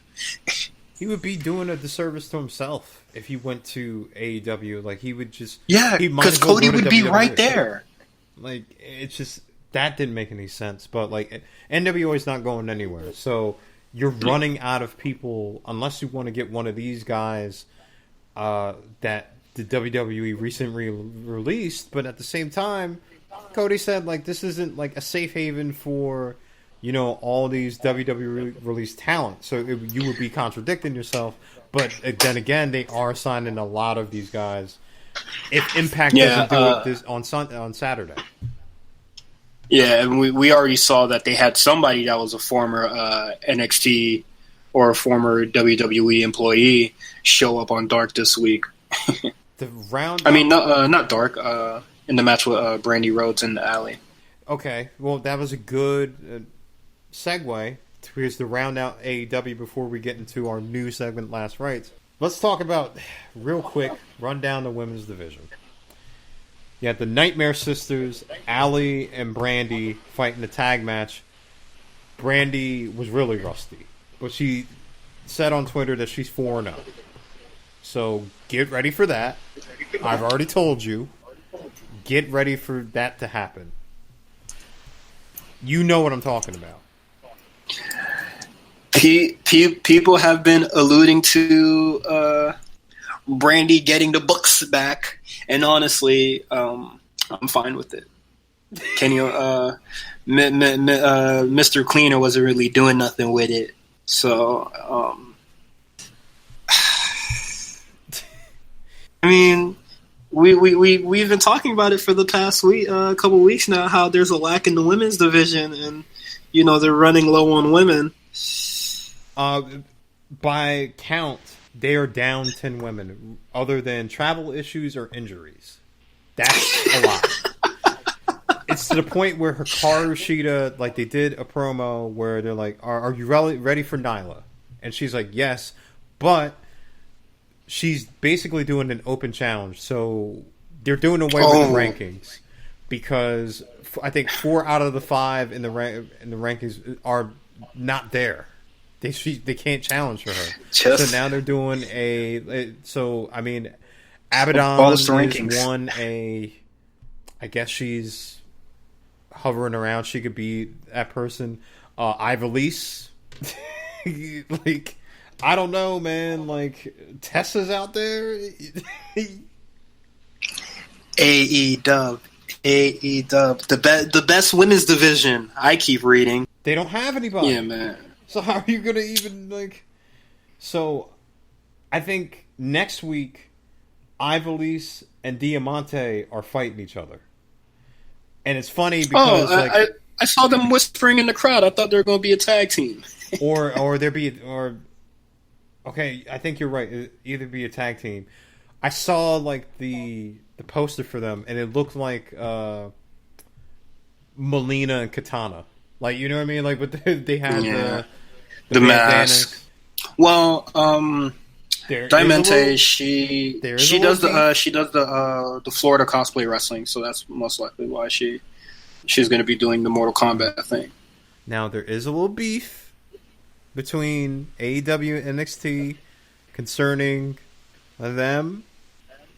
He would be doing a disservice to himself if he went to AEW. Like, he would just... Yeah, because Cody would be right there. Like, it's just... That didn't make any sense. But, like, NWA is not going anywhere. So, you're running out of people unless you want to get one of these guys that the WWE recently released. But at the same time, Cody said, like, this isn't, like, a safe haven for... you know, all these WWE released talent. So you would be contradicting yourself. But then again, they are signing a lot of these guys. If Impact doesn't do it on Saturday. Yeah, and we already saw that they had somebody that was a former NXT or a former WWE employee show up on Dark this week. Not Dark. In the match with Brandy Rhodes in the alley. Okay, well, that was a good... segue to round out AEW before we get into our new segment, Last Rites. Let's talk about, real quick, run down the women's division. You had the Nightmare Sisters, Allie and Brandy fighting the tag match. Brandy was really rusty, but she said on Twitter that she's 4-0. So get ready for that. I've already told you. Get ready for that to happen. You know what I'm talking about. People have been alluding to Brandy getting the books back, and honestly, I'm fine with it. Mr. Cleaner wasn't really doing nothing with it, so I mean, we've been talking about it for the past couple weeks now, how there's a lack in the women's division, and you know, they're running low on women. By count, they are down 10 women, other than travel issues or injuries. That's a lot. It's to the point where Hikaru Shida, like, they did a promo where they're like, are you ready for Nyla? And she's like, yes, but she's basically doing an open challenge. So they're doing away with the rankings because I think 4 out of the 5 in the rankings are not there. They can't challenge for her. So now they're doing Abaddon is one I guess she's hovering around. She could be that person. Ivelisse, like, I don't know, man. Like, Tessa's out there. AEW, the best women's division. I keep reading. They don't have anybody. Yeah, man. So how are you gonna even like? So, I think next week, Ivelisse and Diamante are fighting each other, and it's funny because I saw them whispering in the crowd. I thought they were going to be a tag team, okay, I think you're right. It'd either be a tag team. I saw like the poster for them, and it looked like Melina and Katana. Like, you know what I mean? Like, but they had the mask. Well, Diamante, she does the Florida cosplay wrestling, so that's most likely why she's going to be doing the Mortal Kombat thing. Now there is a little beef between AEW and NXT concerning them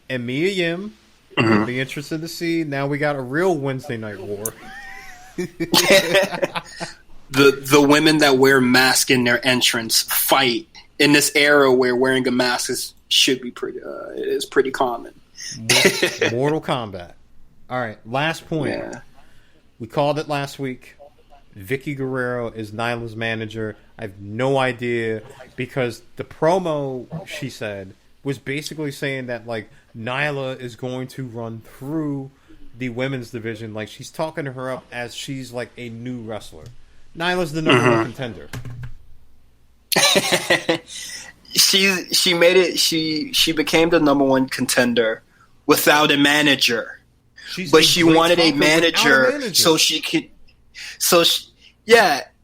and Mia Yim. Mm-hmm. I'll be interested to see. Now we got a real Wednesday night war. The women that wear masks in their entrance fight in this era where wearing a mask is pretty common. Mortal Kombat. All right, last point. Yeah. We called it last week. Vicky Guerrero is Nyla's manager. I have no idea because the promo she said was basically saying that like Nyla is going to run through the women's division. Like she's talking to her up as she's like a new wrestler. Nyla's the number one contender. She made it. She became the number one contender without a manager. But she wanted a manager so she could.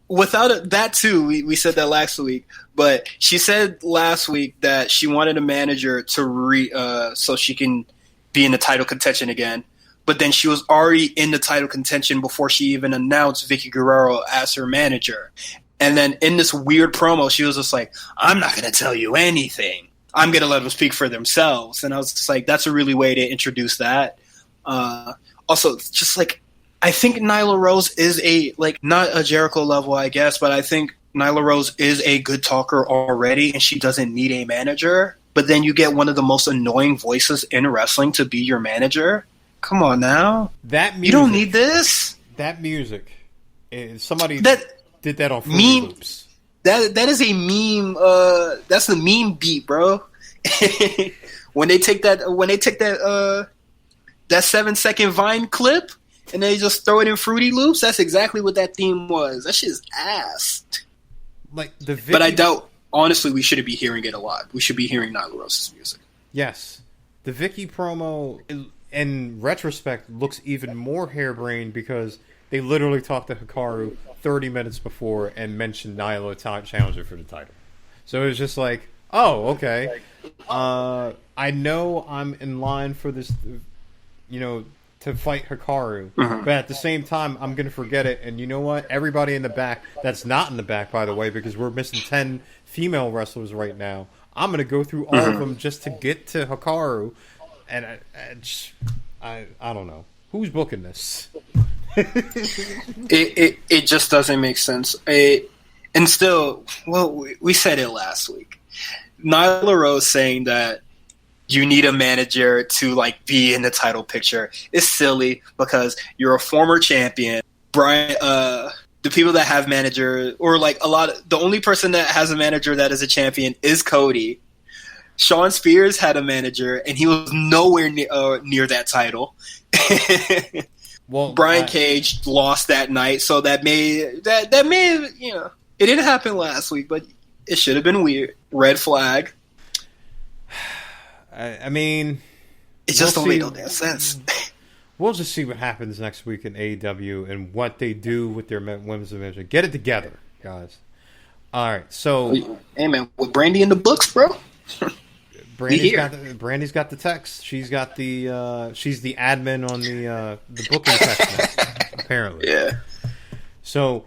Without that too, we said that last week. But she said last week that she wanted a manager to so she can be in the title contention again. But then she was already in the title contention before she even announced Vicky Guerrero as her manager. And then in this weird promo, she was just like, "I'm not going to tell you anything. I'm going to let them speak for themselves." And I was just like, that's a really way to introduce that. Also, just like, I think Nyla Rose is not a Jericho level, I guess, but I think Nyla Rose is a good talker already, and she doesn't need a manager. But then you get one of the most annoying voices in wrestling to be your manager. Come on now. You don't need this. That music. Somebody did that on Fruity Loops. That is a meme. That's the meme beat, bro. when they take that 7-second Vine clip and they just throw it in Fruity Loops, that's exactly what that theme was. That shit's ass. Like but I doubt. Honestly, we shouldn't be hearing it a lot. We should be hearing Nyla Rose's music. Yes, the Vicky promo, in retrospect, looks even more harebrained because they literally talked to Hikaru 30 minutes before and mentioned Nyla challenger for the title. So it was just like, oh, okay. I know I'm in line for this, to fight Hikaru. But at the same time, I'm going to forget it. And you know what? Everybody in the back, that's not in the back, by the way, because we're missing 10 female wrestlers right now. I'm going to go through all of them just to get to Hikaru. And I don't know. Who's booking this? It just doesn't make sense. And still, well, we said it last week. Nyla Rose saying that you need a manager to be in the title picture is silly because you're a former champion. Brian, the people that have manager the only person that has a manager that is a champion is Cody. Shawn Spears had a manager and he was nowhere near that title. Well, Brian Cage lost that night, so that may it didn't happen last week, but it should have been weird. Red flag. I mean, it just don't make no damn sense. We'll just see what happens next week in AEW and what they do with their women's division. Get it together, guys. All right, so hey man, with Brandy in the books, bro. Brandy's got the text. She's got she's the admin on the booking text now, apparently. Yeah. So,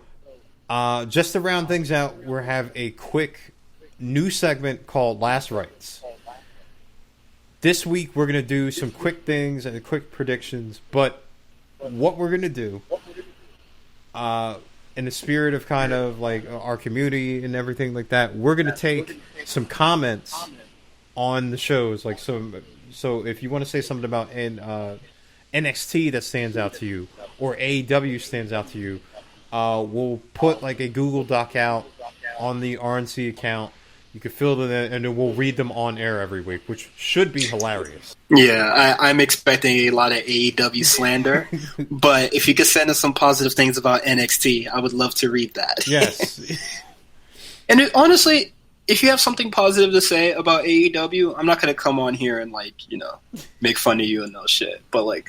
just to round things out, we have a quick new segment called Last Rites. This week we're gonna do some quick things and quick predictions, but what we're gonna do, in the spirit of kind of like our community and everything like that, we're gonna take some comments on the shows, so if you want to say something about NXT that stands out to you or AEW stands out to you, we'll put a Google Doc out on the RNC account. You can fill them in, and then we'll read them on air every week, which should be hilarious. Yeah, I'm expecting a lot of AEW slander, but if you could send us some positive things about NXT, I would love to read that. Yes. And honestly, if you have something positive to say about AEW, I'm not going to come on here and make fun of you and no shit. But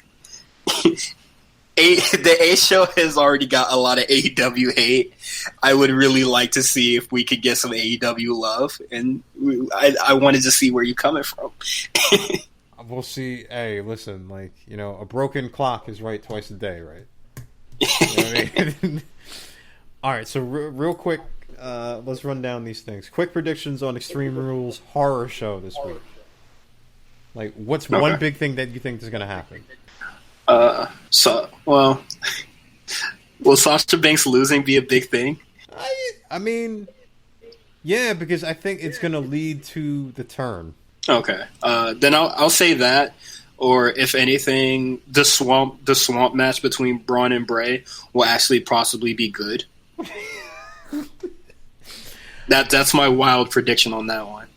the A show has already got a lot of AEW hate. I would really like to see if we could get some AEW love, and I wanted to see where you're coming from. We'll see. Hey, listen, a broken clock is right twice a day, right? You know what I mean? All right, so real quick, let's run down these things. Quick predictions on Extreme Rules horror show this week. What's one big thing that you think is going to happen? Will Sasha Banks losing be a big thing? I mean, yeah, because I think it's going to lead to the turn. Okay. Then I'll say that. or if anything, the swamp match between Braun and Bray will actually possibly be good. That's my wild prediction on that one.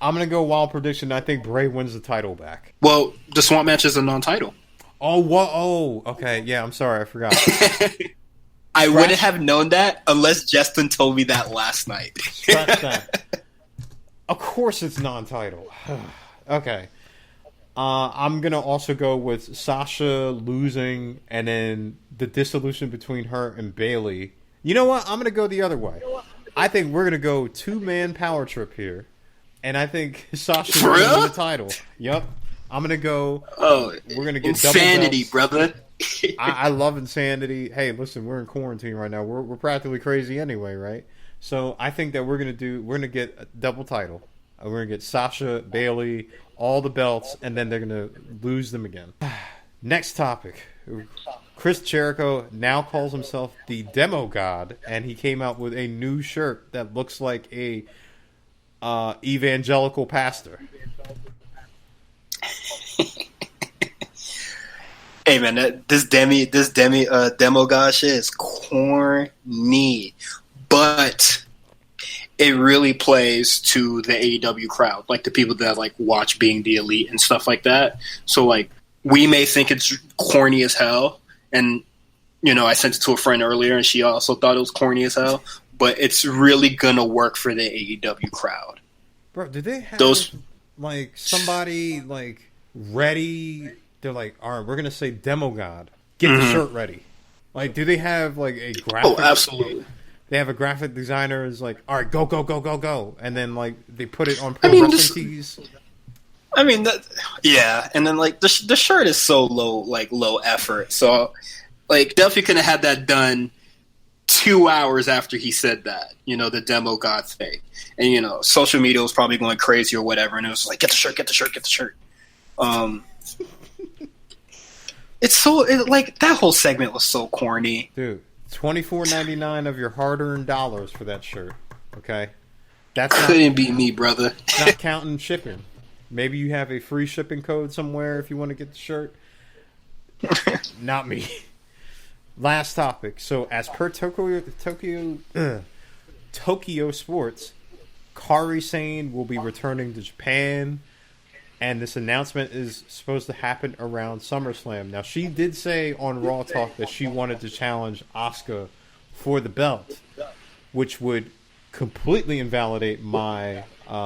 I'm gonna go wild prediction. I think Bray wins the title back. Well, the swamp match is a non-title. Oh, what? Oh, okay. Yeah, I'm sorry, I forgot. I wouldn't have known that unless Justin told me that last night. Scratch that. Of course it's non-title. Okay. I'm going to also go with Sasha losing and then the dissolution between her and Bayley. You know what? I'm going to go the other way. I think we're going to go two-man power trip here. And I think Sasha's going to win the title. Yep. I'm going to go... we're going to get insanity, brother. I love insanity. Hey, listen, we're in quarantine right now. We're practically crazy anyway, right? So I think that we're gonna get a double title. We're gonna get Sasha, Bayley, all the belts, and then they're gonna lose them again. Next topic. Chris Jericho now calls himself the Demo God, and he came out with a new shirt that looks like a evangelical pastor. Hey man, this demo god shit is corny, but it really plays to the AEW crowd, like the people that like watch Being the Elite and stuff like that. So like we may think it's corny as hell, and you know I sent it to a friend earlier, and she also thought it was corny as hell. But it's really gonna work for the AEW crowd. Bro, did they have those like somebody like ready? They're like, all right, we're going to say Demo God. Get the shirt ready. Like, do they have, like, a graphic? Oh, absolutely. They have a graphic designer who's like, all right, go, go, go, go, go. And then, like, they put it on pro wrestling tees. I mean, yeah. And then, like, the shirt is so low effort. So, like, definitely could have had that done 2 hours after he said that, you know, the Demo God thing. And, you know, social media was probably going crazy or whatever. And it was like, get the shirt, get the shirt, get the shirt. It's so like that whole segment was so corny, dude. $24.99 of your hard-earned dollars for that shirt. Okay, that's couldn't be me, brother. Not counting shipping. Maybe you have a free shipping code somewhere if you want to get the shirt. Not me. Last topic. So, as per Tokyo Sports, Kairi Sane will be returning to Japan. And this announcement is supposed to happen around SummerSlam. Now, she did say on Raw Talk that she wanted to challenge Asuka for the belt, which would completely invalidate my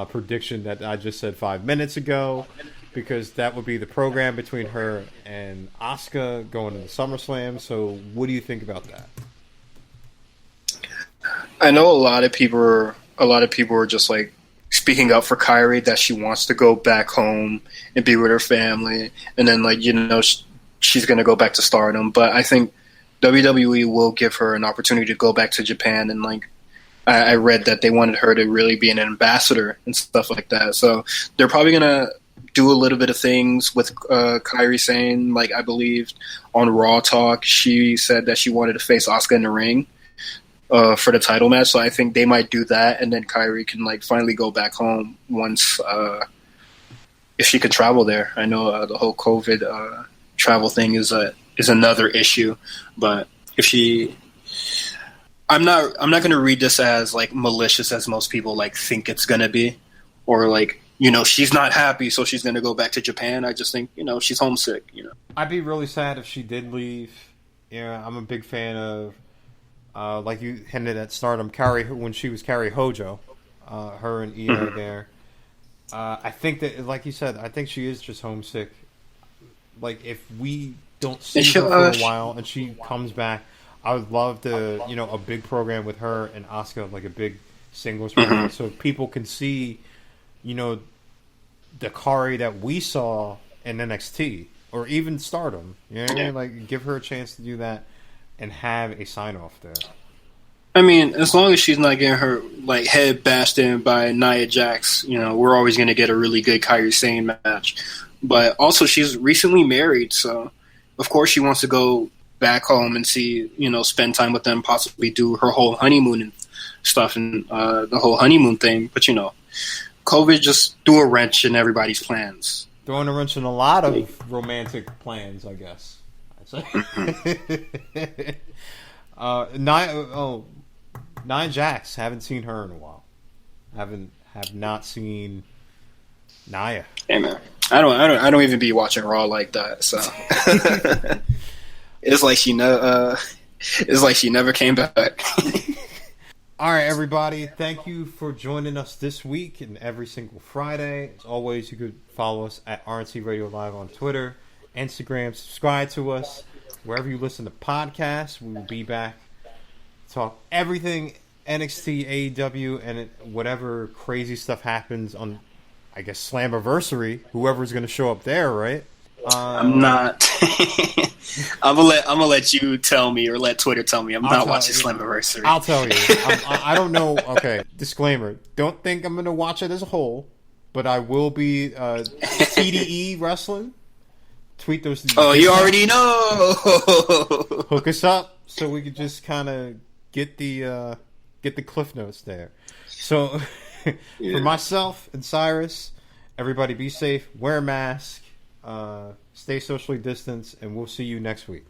prediction that I just said 5 minutes ago, because that would be the program between her and Asuka going into SummerSlam. So, what do you think about that? I know a lot of people are just like speaking up for Kairi, that she wants to go back home and be with her family, and then like, you know, she's going to go back to Stardom. But I think WWE will give her an opportunity to go back to Japan, and like I read that they wanted her to really be an ambassador and stuff like that. So they're probably going to do a little bit of things with Kairi Sane. Like I believe on Raw Talk, she said that she wanted to face Asuka in the ring for the title match, so I think they might do that, and then Kairi can like finally go back home once if she could travel there. I know the whole COVID travel thing is another issue, but if she, I'm not going to read this as like malicious as most people like think it's going to be, or like, you know, she's not happy so she's going to go back to Japan. I just think, you know, she's homesick. You know, I'd be really sad if she did leave. Yeah, I'm a big fan of. Like you hinted at Stardom, when she was Kairi Hojo, her and Io there. I think that, like you said, I think she is just homesick. Like, if we don't see her for a while and she comes back, I would love to, you know, a big program with her and Asuka, like a big singles program, so people can see, you know, the Kairi that we saw in NXT or even Stardom. You know what I mean? Like, give her a chance to do that and have a sign-off there. I mean, as long as she's not getting her like head bashed in by Nia Jax, you know, we're always going to get a really good Kairi Sane match. But also, she's recently married, so of course she wants to go back home and see, you know, spend time with them, possibly do her whole honeymoon and stuff, and the whole honeymoon thing. But you know, COVID just threw a wrench in everybody's plans. throwing a wrench in a lot of romantic plans, I guess. Nia Jax, haven't seen her in a while. Have not seen Nia. Hey man, I don't even be watching Raw like that. So it's like she never came back. All right, everybody. Thank you for joining us this week and every single Friday. As always, you could follow us at RNC Radio Live on Twitter, Instagram. Subscribe to us wherever you listen to podcasts. We will be back to talk everything NXT, AEW, and whatever crazy stuff happens on, I guess, Slammiversary. Whoever's going to show up there, right? I'm not. I'm gonna let you tell me, or let Twitter tell me. I'm not watching Slammiversary. I'll tell you. I don't know. Okay, disclaimer. Don't think I'm gonna watch it as a whole, but I will be TDE wrestling. Tweet those. Oh, you already know. Hook us up so we could just kind of get the cliff notes there. So for myself and Cyrus, everybody be safe, wear a mask. Stay socially distanced, and we'll see you next week.